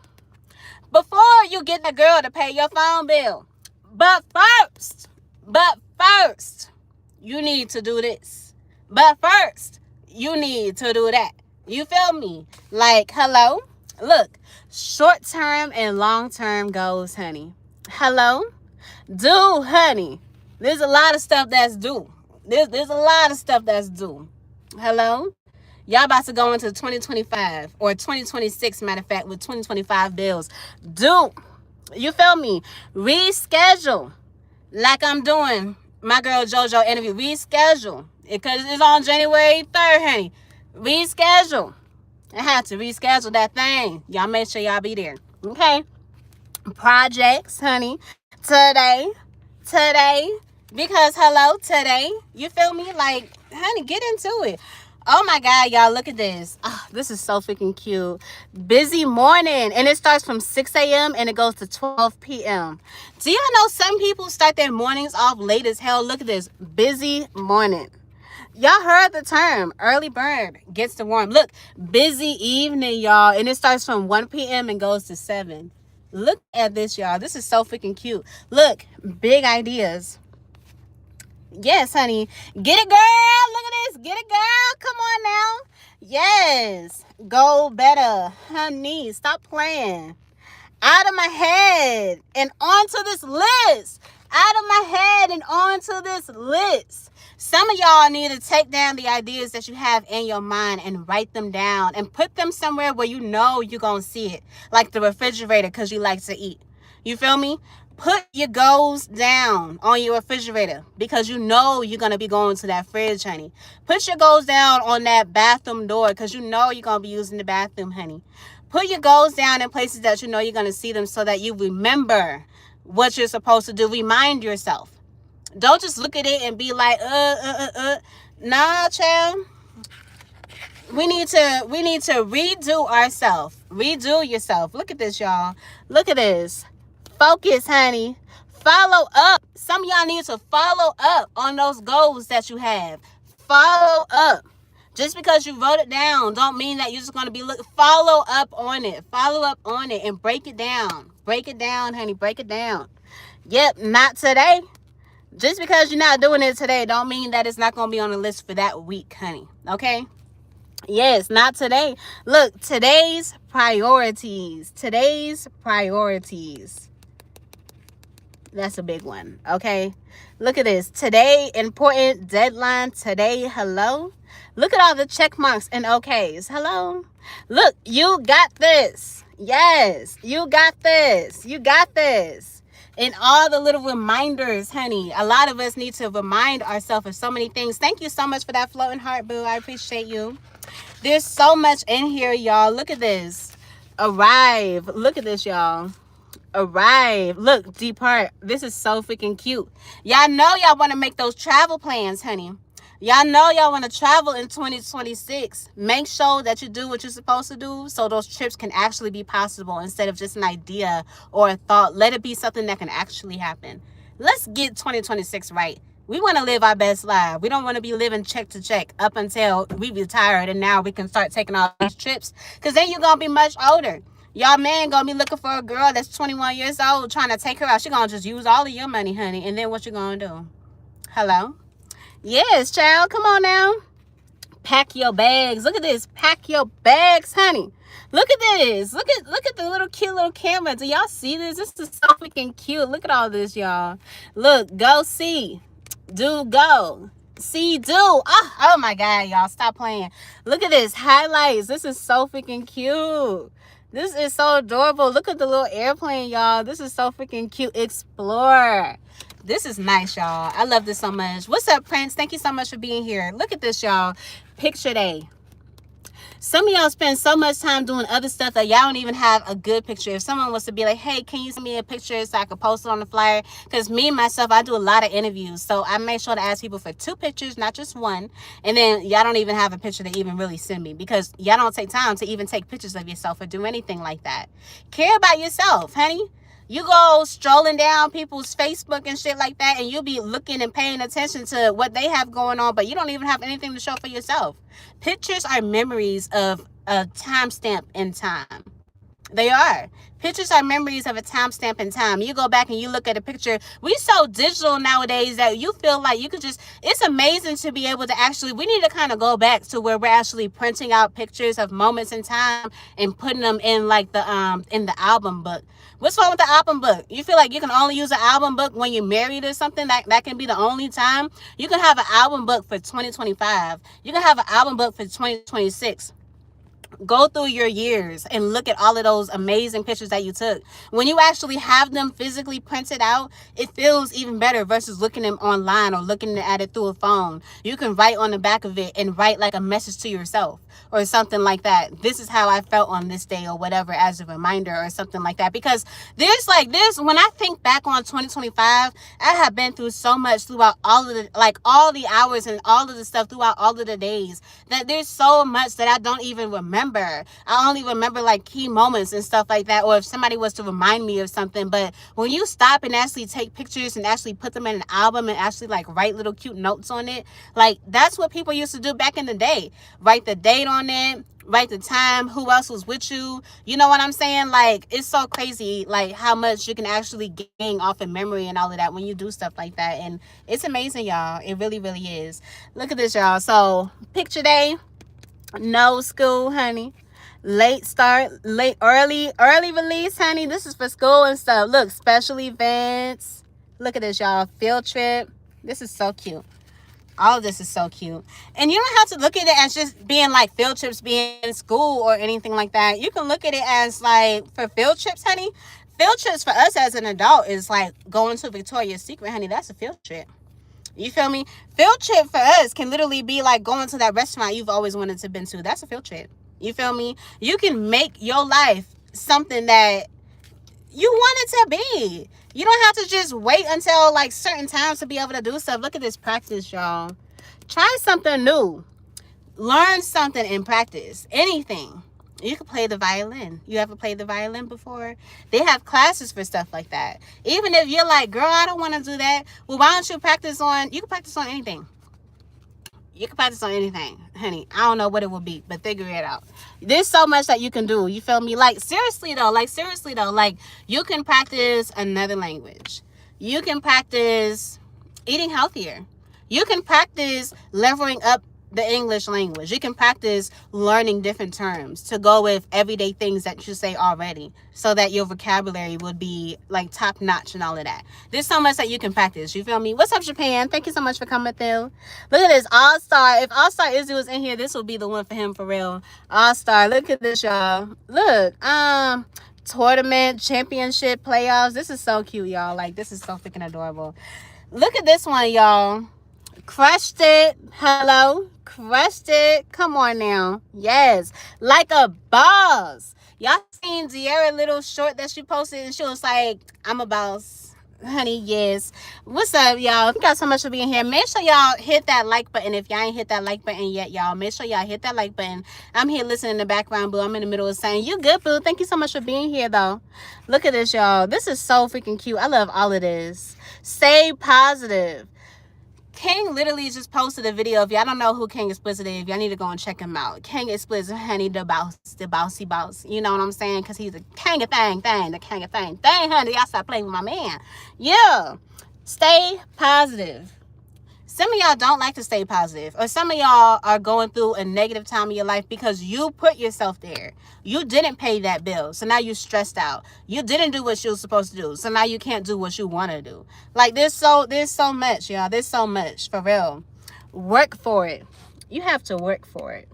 before you get that girl to pay your phone bill, but first, you need to do this. But first, you need to do that. You feel me? Like, hello? Look, short-term and long-term goals, honey. Hello? Do, honey. There's a lot of stuff that's due. There's a lot of stuff that's due. Hello? Y'all about to go into 2025 or 2026, matter of fact, with 2025 bills. Do. You feel me? Reschedule. Like I'm doing my girl JoJo interview. Reschedule. Because it's on January 3rd, honey. Reschedule. I have to reschedule that thing. Y'all make sure y'all be there. Okay? Projects, honey. Today. Because, hello, today. You feel me? Like, honey, get into it. Oh, my God, y'all, look at this. Oh, this is so freaking cute. Busy morning. And it starts from 6 a.m. and it goes to 12 p.m. Do y'all know some people start their mornings off late as hell? Look at this. Busy morning. Y'all heard the term. Early bird gets the worm. Look, busy evening, y'all. And it starts from 1 p.m. and goes to 7. Look at this, y'all. This is so freaking cute. Look, big ideas. Yes, honey. Get it, girl. Look at this. Get it, girl. Come on now. Yes. Go better. Honey, stop playing. Out of my head and onto this list. Out of my head and onto this list. Some of y'all need to take down the ideas that you have in your mind and write them down and put them somewhere where you know you're going to see it. Like the refrigerator, because you like to eat. You feel me? Put your goals down on your refrigerator because you know you're going to be going to that fridge, honey. Put your goals down on that bathroom door because you know you're going to be using the bathroom, honey. Put your goals down in places that you know you're going to see them so that you remember what you're supposed to do. Remind yourself. Don't just look at it and be like, Nah, child. We need to redo ourselves. Redo yourself. Look at this, y'all. Look at this. Focus, honey. Follow up. Some of y'all need to follow up on those goals that you have. Follow up. Just because you wrote it down don't mean that you're just going to be follow up on it. Follow up on it and break it down. Break it down, honey. Break it down. Yep, not today. Just because you're not doing it today don't mean that it's not going to be on the list for that week, honey. Okay? Yes, not today. Look, today's priorities. Today's priorities. That's a big one. Okay? Look at this. Today, important deadline. Today, hello. Look at all the check marks and okays. Hello. Look, you got this. Yes, you got this. You got this. And all the little reminders, honey. A lot of us need to remind ourselves of so many things. Thank you so much for that floating heart, boo. I appreciate you. There's so much in here, y'all. Look at this. Arrive. Look at this, y'all. Arrive. Look, depart. This is so freaking cute. Y'all know y'all want to make those travel plans, honey. Y'all know y'all want to travel in 2026. Make sure that you do what you're supposed to do so those trips can actually be possible instead of just an idea or a thought. Let it be something that can actually happen. Let's get 2026 right. We want to live our best life. We don't want to be living check to check up until we retired and now we can start taking all these trips because then you're going to be much older. Y'all man gonna be looking for a girl that's 21 years old trying to take her out. She gonna just use all of your money, honey. And then what you gonna do? Hello? Yes, child. Come on now. Pack your bags. Look at this. Pack your bags, honey. Look at this. Look at the little cute little camera. Do y'all see this? This is so freaking cute. Look at all this, y'all. Look, go see. Do go. See, do. Oh my God, y'all. Stop playing. Look at this. Highlights. This is so freaking cute. This is so adorable. Look at the little airplane, y'all. This is so freaking cute. Explore. This is nice, y'all. I love this so much. What's up, Prince? Thank you so much for being here. Look at this, y'all. Picture day. Some of y'all spend so much time doing other stuff that y'all don't even have a good picture. If someone wants to be like, hey, can you send me a picture so I can post it on the flyer? Because me, myself, I do a lot of interviews. So I make sure to ask people for 2 pictures, not just one. And then y'all don't even have a picture to even really send me because y'all don't take time to even take pictures of yourself or do anything like that. Care about yourself, honey. You go strolling down people's Facebook and shit like that, and you'll be looking and paying attention to what they have going on, but you don't even have anything to show for yourself. Pictures are memories of a timestamp in time. They are. Pictures are memories of a timestamp in time. You go back and you look at a picture. We so digital nowadays that you feel like you could just, it's amazing to be able to actually, we need to kind of go back to where we're actually printing out pictures of moments in time and putting them in like the album book. What's wrong with the album book? You feel like you can only use an album book when you're married or something? That can be the only time. You can have an album book for 2025. You can have an album book for 2026. Go through your years and look at all of those amazing pictures that you took. When you actually have them physically printed out, it feels even better versus looking at them online or looking at it through a phone. You can write on the back of it and write like a message to yourself or something like that. This is how I felt on this day or whatever as a reminder or something like that. Because there's like this, when I think back on 2025, I have been through so much throughout all of the, like all the hours and all of the stuff throughout all of the days that there's so much that I don't even remember remember. I only remember like key moments and stuff like that, or if somebody was to remind me of something. But when you stop and actually take pictures and actually put them in an album and actually like write little cute notes on it, like that's what people used to do back in the day. Write the date on it, write the time, who else was with you. You know what I'm saying? Like, it's so crazy, like, how much you can actually gain off of memory and all of that when you do stuff like that. And it's amazing, y'all. It really, really is. Look at this, y'all. So, picture day, no school, honey. Late start, early release, honey. This is for school and stuff. Look, special events. Look at this, y'all. Field trip. This is so cute. All of this is so cute. And you don't have to look at it as just being like field trips being in school or anything like that. You can look at it as like for field trips, honey. Field trips for us as an adult is like going to Victoria's Secret, honey. That's a field trip. You feel me? Field trip for us can literally be like going to that restaurant you've always wanted to been to. That's a field trip. You feel me? You can make your life something that you want it to be. You don't have to just wait until like certain times to be able to do stuff. Look at this practice, y'all. Try something new. Learn something in practice. Anything. You can play the violin. You ever played the violin before? They have classes for stuff like that. Even if you're like, girl, I don't want to do that. Well, why don't you practice on, you can practice on anything. You can practice on anything, honey. I don't know what it will be, but figure it out. There's so much that you can do. You feel me? Like, seriously, though. Like, you can practice another language. You can practice eating healthier. You can practice leveling up the English language. You can practice learning different terms to go with everyday things that you say already so that your vocabulary would be like top notch and all of that. There's so much that you can practice. You feel me? What's up, Japan? Thank you so much for coming through. Look at this All-Star. If All-Star Izzy was in here, this would be the one for him for real. All-Star. Look at this, y'all. Look. Tournament, championship, playoffs. This is so cute, y'all. Like, this is so freaking adorable. Look at this one, y'all. Crushed it. Hello. Crushed it. Come on now. Yes. Like a boss. Y'all seen De'Ara little short that she posted and she was like, I'm a boss. Honey, yes. What's up, y'all? Thank y'all so much for being here. Make sure y'all hit that like button. If y'all ain't hit that like button yet, y'all, make sure y'all hit that like button. I'm here listening in the background, boo. I'm in the middle of saying, you good, boo. Thank you so much for being here, though. Look at this, y'all. This is so freaking cute. I love all of this. Stay positive. King literally just posted a video. If y'all don't know who King Explicit is, y'all need to go and check him out. King Explicit, honey, the bossy boss. You know what I'm saying? Because he's a king of thing, the king of thing. Honey, y'all stop playing with my man. Yeah. Stay positive. Some of y'all don't like to stay positive, or some of y'all are going through a negative time of your life because you put yourself there. You didn't pay that bill, so now you're stressed out. You didn't do what you were supposed to do, so now you can't do what you want to do. Like, there's so much, y'all. There's so much, for real. Work for it. You have to work for it.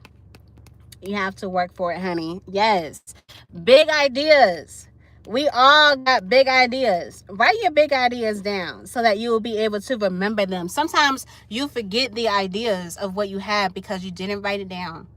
You have to work for it, honey. Yes. Big ideas. We all got big ideas. Write your big ideas down so that you will be able to remember them. Sometimes you forget the ideas of what you have because you didn't write it down.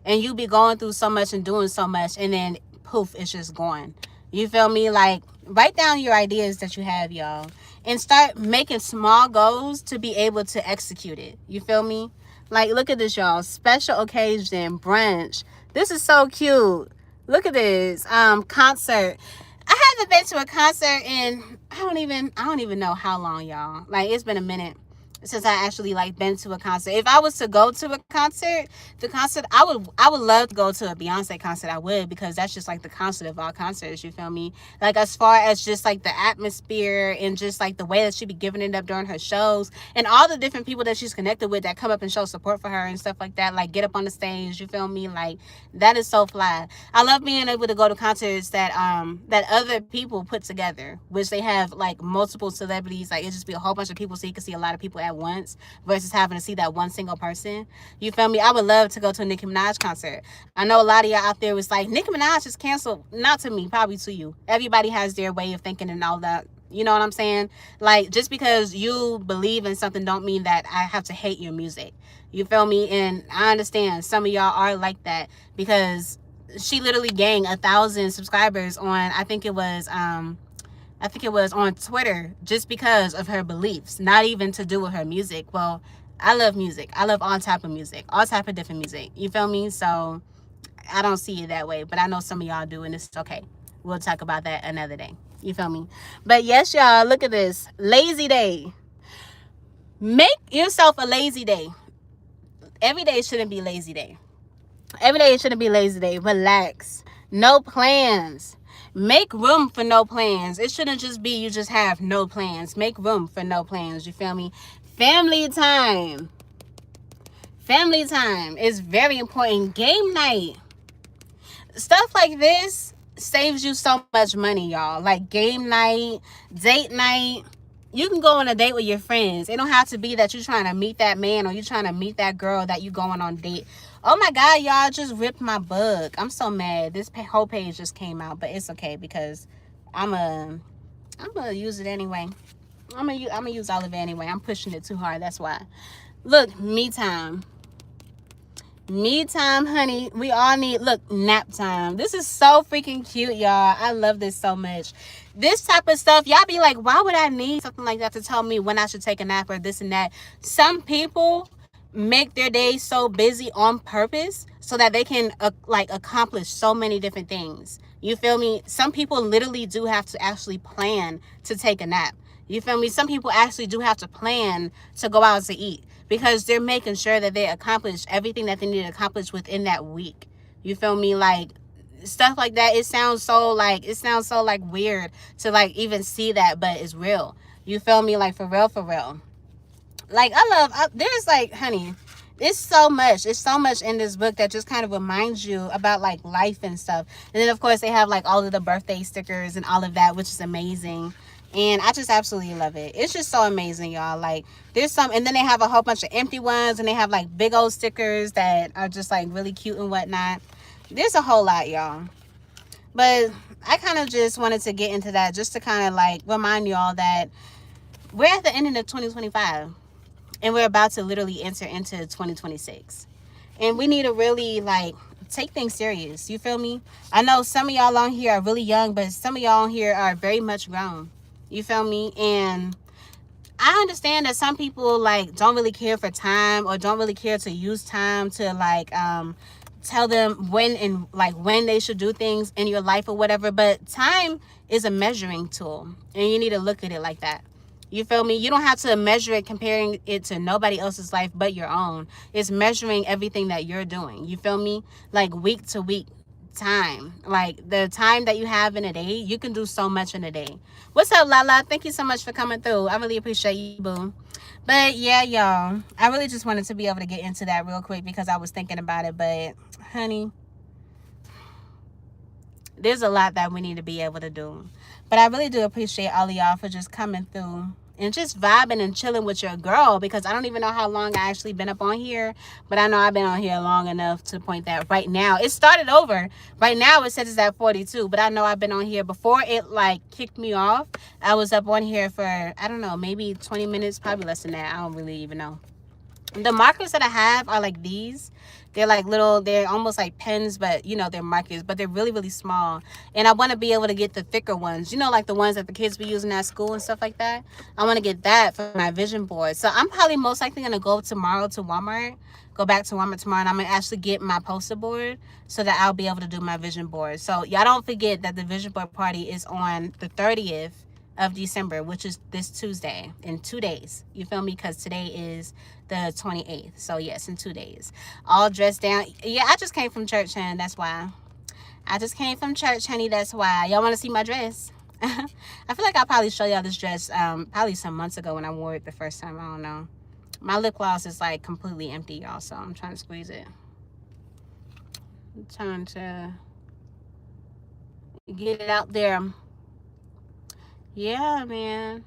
And you be going through so much and doing so much, and then poof, it's just gone. You feel me? Like, write down your ideas that you have, y'all. And start making small goals to be able to execute it. You feel me? Like, look at this, y'all. Special occasion, brunch. This is so cute. Look at this concert. I haven't been to a concert in I don't even know how long, y'all. Like, it's been a minute since I actually like been to a concert. If I was to go to a concert, I would love to go to a Beyonce concert. I would, because that's just like the concert of all concerts. You feel me? Like, as far as just like the atmosphere and just like the way that she be giving it up during her shows, and all the different people that she's connected with that come up and show support for her and stuff like that, like get up on the stage. You feel me? Like, that is so fly. I love being able to go to concerts that that other people put together, which they have like multiple celebrities. Like, it just be a whole bunch of people, so you can see a lot of people at once versus having to see that one single person. You feel me? I would love to go to a Nicki Minaj concert. I know a lot of y'all out there was like, Nicki Minaj is canceled. Not to me, probably to you. Everybody has their way of thinking and all that. You know what I'm saying? Like, just because you believe in something don't mean that I have to hate your music. You feel me? And I understand some of y'all are like that, because she literally gained 1,000 subscribers on, I think it was on Twitter, just because of her beliefs, not even to do with her music. Well, I love music. I love all type of music, all type of different music. You feel me? So I don't see it that way, but I know some of y'all do, and it's okay. We'll talk about that another day. You feel me? But yes, y'all, look at this. Lazy day. Make yourself a lazy day. Every day shouldn't be lazy day. Every day shouldn't be lazy day. Relax. No plans. Make room for no plans. It shouldn't just be you just have no plans. Make room for no plans. You feel me? Family time. Family time is very important. Game night. Stuff like this saves you so much money, y'all. Like game night, date night. You can go on a date with your friends. It don't have to be that you're trying to meet that man or you're trying to meet that girl that you going on date. Oh my God, y'all just ripped my bug. I'm so mad. This whole page just came out, but it's okay because I'm gonna use it anyway. I'm gonna use all of it anyway. I'm pushing it too hard. That's why. Look, me time. Me time, honey. We all need, look, nap time. This is so freaking cute, y'all. I love this so much. This type of stuff, y'all be like, why would I need something like that to tell me when I should take a nap or this and that? Some people make their day so busy on purpose so that they can like accomplish so many different things. You feel me? Some people literally do have to actually plan to take a nap. You feel me? Some people actually do have to plan to go out to eat because they're making sure that they accomplish everything that they need to accomplish within that week. You feel me? Like stuff like that. It sounds so like weird to like even see that, but it's real. You feel me? Like for real. Like there's like, honey, it's so much in this book that just kind of reminds you about like life and stuff. And then of course they have like all of the birthday stickers and all of that, which is amazing. And I just absolutely love it. It's just so amazing, y'all. Like there's some, and then they have a whole bunch of empty ones, and they have like big old stickers that are just like really cute and whatnot. There's a whole lot, y'all. But I kind of just wanted to get into that just to kind of like remind y'all that we're at the ending of 2025 and we're about to literally enter into 2026. And we need to really like take things serious. You feel me? I know some of y'all on here are really young, but some of y'all on here are very much grown. You feel me? And I understand that some people like don't really care for time or don't really care to use time to like tell them when they should do things in your life or whatever. But time is a measuring tool, and you need to look at it like that. You feel me? You don't have to measure it comparing it to nobody else's life but your own. It's measuring everything that you're doing. You feel me? Like week to week time. Like the time that you have in a day, you can do so much in a day. What's up, Lala? Thank you so much for coming through. I really appreciate you, boo. But yeah, y'all, I really just wanted to be able to get into that real quick because I was thinking about it. But honey, there's a lot that we need to be able to do. But I really do appreciate all of y'all for just coming through and just vibing and chilling with your girl, because I don't even know how long I actually been up on here, but I know I've been on here long enough to point that right now it started over. Right now it says it's at 42, but I know I've been on here before it like kicked me off. I was up on here for, I don't know, maybe 20 minutes, probably less than that. I don't really even know. The markers that I have are like these. They're like little, they're almost like pens, but you know, they're markers, but they're really, really small. And I want to be able to get the thicker ones, you know, like the ones that the kids be using at school and stuff like that. I want to get that for my vision board. So I'm probably most likely going to go tomorrow to Walmart, go back to Walmart tomorrow, and I'm going to actually get my poster board so that I'll be able to do my vision board. So y'all don't forget that the vision board party is on the 30th of December, which is this Tuesday, in 2 days. You feel me? Because today is the 28th. So yes, in 2 days. All dressed down. Yeah, I just came from church, honey. That's why. I just came from church, honey. That's why. Y'all want to see my dress? I feel like I'll probably show y'all this dress probably some months ago when I wore it the first time. I don't know. My lip gloss is like completely empty, y'all, so I'm trying to squeeze it. I'm trying to get it out there. Yeah, man.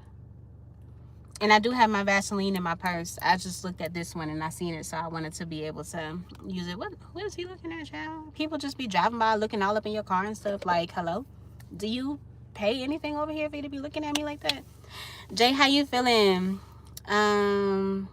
And I do have my Vaseline in my purse. I just looked at this one and I seen it, so I wanted to be able to use it. What is he looking at, child? People just be driving by looking all up in your car and stuff. Like, hello? Do you pay anything over here for you to be looking at me like that? Jay, how you feeling? How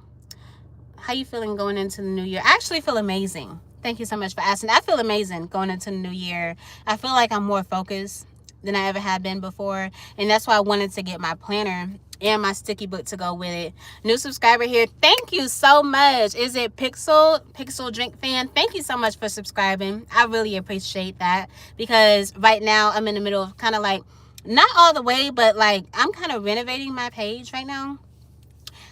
you feeling going into the new year? I actually feel amazing. Thank you so much for asking. I feel amazing going into the new year. I feel like I'm more focused than I ever had been before, and that's why I wanted to get my planner and my sticky book to go with it. New subscriber here. Thank you so much. Is it Pixel Drink Fan? Thank you so much for subscribing. I really appreciate that, because right now I'm in the middle of kind of like, not all the way, but like I'm kind of renovating my page right now.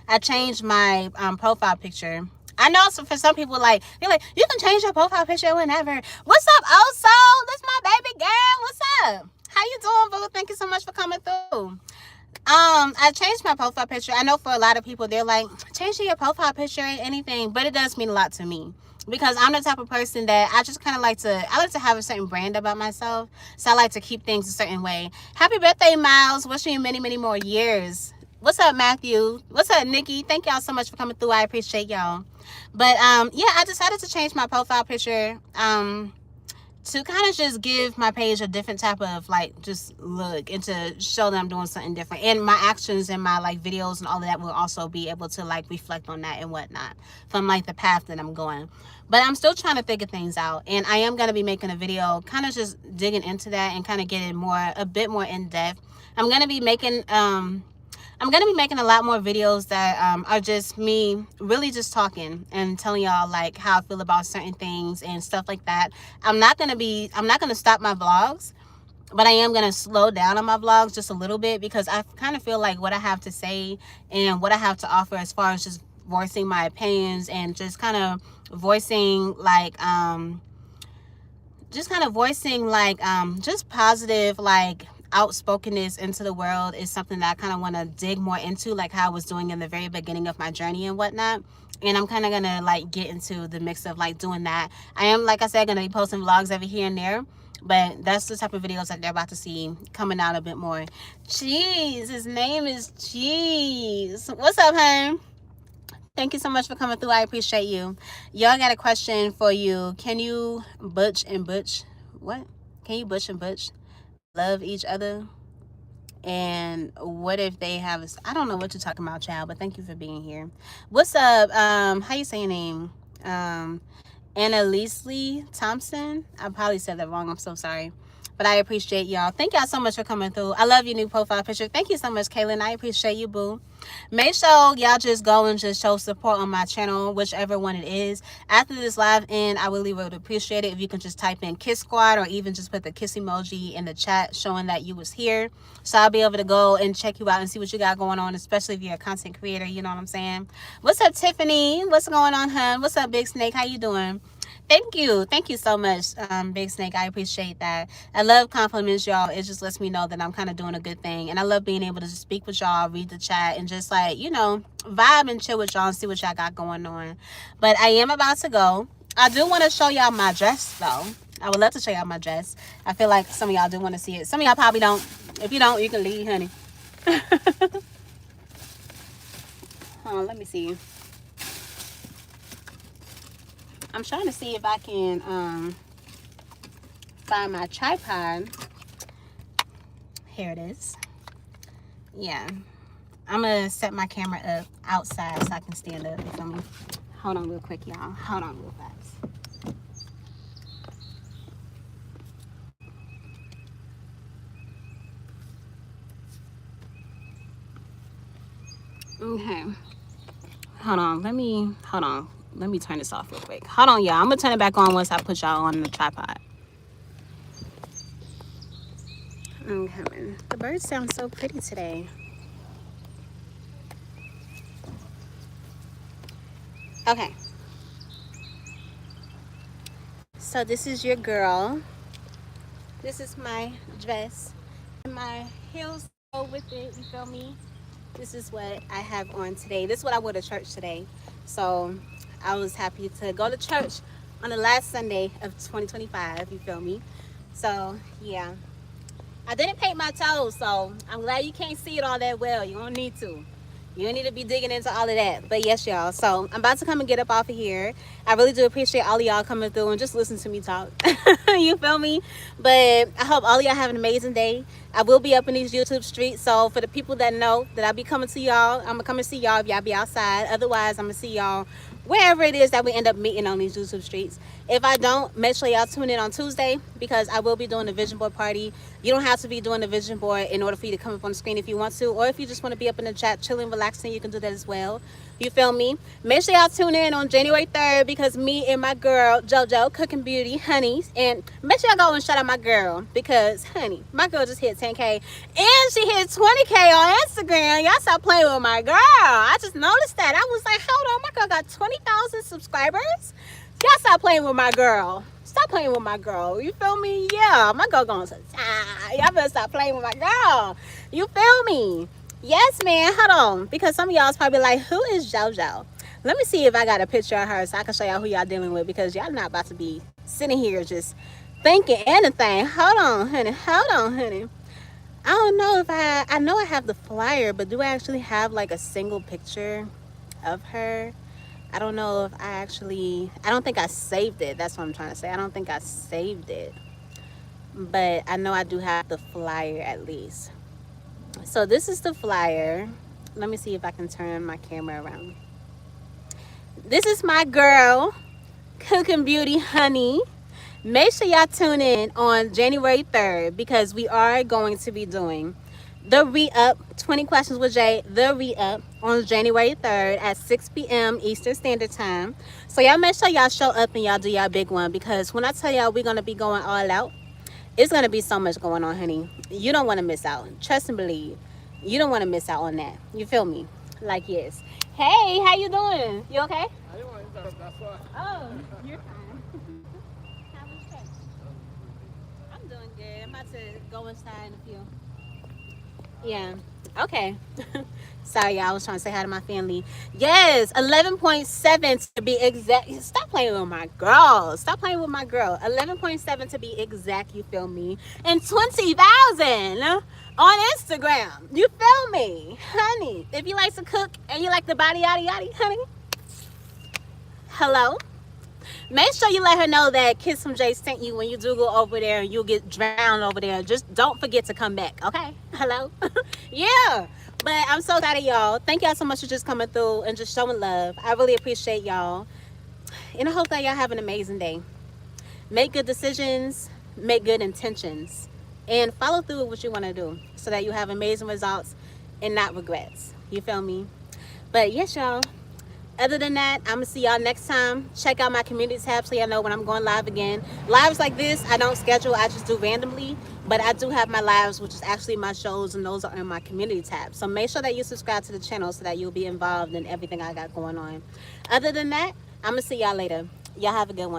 I changed my profile picture. I know, so for some people, like, they're like, you can change your profile picture whenever. What's up, Oso? That's my baby girl. What's up? How you doing, boo? Thank you so much for coming through. I changed my profile picture. I know for a lot of people, they're like, changing your profile picture ain't anything, but it does mean a lot to me, because I'm the type of person that I just kind of like to have a certain brand about myself. So I like to keep things a certain way. Happy birthday, Miles. Wishing you many, many more years. What's up, Matthew? What's up, Nikki? Thank y'all so much for coming through. I appreciate y'all. But yeah, I decided to change my profile picture to kind of just give my page a different type of like just look, and to show that I'm doing something different, and my actions and my like videos and all of that will also be able to like reflect on that and whatnot from like the path that I'm going. But I'm still trying to figure things out, and I am going to be making a video kind of just digging into that and kind of getting a bit more in depth. I'm going to be making a lot more videos that are just me really just talking and telling y'all like how I feel about certain things and stuff like that. I'm not going to stop my vlogs, but I am going to slow down on my vlogs just a little bit, because I kind of feel like what I have to say and what I have to offer as far as just voicing my opinions and just kind of voicing like just positive like outspokenness into the world is something that I kind of want to dig more into, like how I was doing in the very beginning of my journey and whatnot. And I'm kind of gonna like get into the mix of like doing that. I am, like I said, gonna be posting vlogs every here and there, but that's the type of videos that they're about to see coming out a bit more. Cheese, his name is Cheese. What's up, hon? Thank you so much for coming through. I appreciate you. Y'all got a question for you. Can you butch and butch? What? Can you butch and butch love each other? And what if they have I don't know what you're talking about, child, but thank you for being here. What's up? How you say your name? Annalise Thompson. I probably said that wrong. I'm so sorry. But I appreciate y'all. Thank y'all so much for coming through. I love your new profile picture. Thank you so much, Kaylin. I appreciate you, boo. Make sure y'all just go and just show support on my channel, whichever one it is. After this live end, I really would appreciate it if you can just type in Kiss Squad, or even just put the kiss emoji in the chat showing that you was here. So I'll be able to go and check you out and see what you got going on, especially if you're a content creator, you know what I'm saying? What's up, Tiffany? What's going on, hun? What's up, Big Snake? How you doing? Thank you so much, Big Snake. I appreciate that. I love compliments, y'all. It just lets me know that I'm kind of doing a good thing, and I love being able to just speak with y'all, read the chat, and just like, you know, vibe and chill with y'all and see what y'all got going on. But I am about to go. I do want to show y'all my dress though. I would love to show y'all my dress. I feel like some of y'all do want to see it. Some of y'all probably don't. If you don't, you can leave, honey. Hold on, let me see. I'm trying to see if I can find my tripod. Here it is. Yeah. I'm going to set my camera up outside so I can stand up. You feel me? Hold on real quick, y'all. Hold on real fast. Okay. Hold on. Let me turn this off real quick. Hold on, y'all. I'm going to turn it back on once I put y'all on the tripod. Okay. The birds sound so pretty today. Okay. So this is your girl. This is my dress. And my heels go with it. You feel me? This is what I have on today. This is what I wore to church today. So I was happy to go to church on the last Sunday of 2025. You feel me? So yeah. I didn't paint my toes, so I'm glad you can't see it all that well. You don't need to. You don't need to be digging into all of that. But yes, y'all. So I'm about to come and get up off of here. I really do appreciate all of y'all coming through and just listen to me talk. You feel me? But I hope all of y'all have an amazing day. I will be up in these YouTube streets. So for the people that know that I'll be coming to y'all, I'm going to come and see y'all if y'all be outside. Otherwise, I'm going to see y'all wherever it is that we end up meeting on these YouTube streets. If I don't, make sure y'all tune in on Tuesday because I will be doing a vision board party. You don't have to be doing a vision board in order for you to come up on the screen if you want to, or if you just want to be up in the chat chilling, relaxing, you can do that as well. You feel me? Make sure y'all tune in on January 3rd because me and my girl JoJo Cooking Beauty Honeys, and make sure y'all go and shout out my girl because honey, my girl just hit 10K and she hit 20K on Instagram. Y'all stop playing with my girl. I just noticed that. I was like, hold on, my girl got 20,000 subscribers. Y'all stop playing with my girl. Stop playing with my girl. You feel me? Yeah, my girl going to y'all better stop playing with my girl. You feel me? Yes, man. Hold on. Because some of y'all is probably like, who is JoJo? Let me see if I got a picture of her so I can show y'all who y'all dealing with because y'all not about to be sitting here just thinking anything. Hold on, honey. Hold on, honey. I don't know if I know I have the flyer, but do I actually have like a single picture of her? I don't know if I don't think I saved it. That's what I'm trying to say. I don't think I saved it. But I know I do have the flyer at least. So this is the flyer. Let me see if I can turn my camera around. This is my girl, Cooking Beauty Honey. Make sure y'all tune in on January 3rd because we are going to be doing the re-up 20 questions with Jay, the re-up on January 3rd at 6 p.m. Eastern Standard Time. So y'all make sure y'all show up and y'all do y'all big one because when I tell y'all we're going to be going all out, it's going to be so much going on, honey. You don't want to miss out. Trust and believe. You don't want to miss out on that. You feel me? Like, yes. Hey, how you doing? You okay? Oh, you're fine. How was church? I'm doing good. I'm about to go inside in a few. Yeah. Okay. Sorry, y'all. I was trying to say hi to my family. Yes, 11.7 to be exact. Stop playing with my girl. Stop playing with my girl. 11.7 to be exact. You feel me? And 20,000 on Instagram. You feel me, honey? If you like to cook and you like the body yada yada, honey. Hello. Make sure you let her know that Kiss from Jay sent you when you do go over there and you'll get drowned over there. Just don't forget to come back, okay? Hello? Yeah. But I'm so excited, y'all. Thank y'all so much for just coming through and just showing love. I really appreciate y'all. And I hope that y'all have an amazing day. Make good decisions, make good intentions, and follow through with what you want to do so that you have amazing results and not regrets. You feel me? But yes, y'all. Other than that, I'm going to see y'all next time. Check out my community tab so y'all know when I'm going live again. Lives like this, I don't schedule. I just do randomly. But I do have my lives, which is actually my shows, and those are in my community tab. So make sure that you subscribe to the channel so that you'll be involved in everything I got going on. Other than that, I'm going to see y'all later. Y'all have a good one.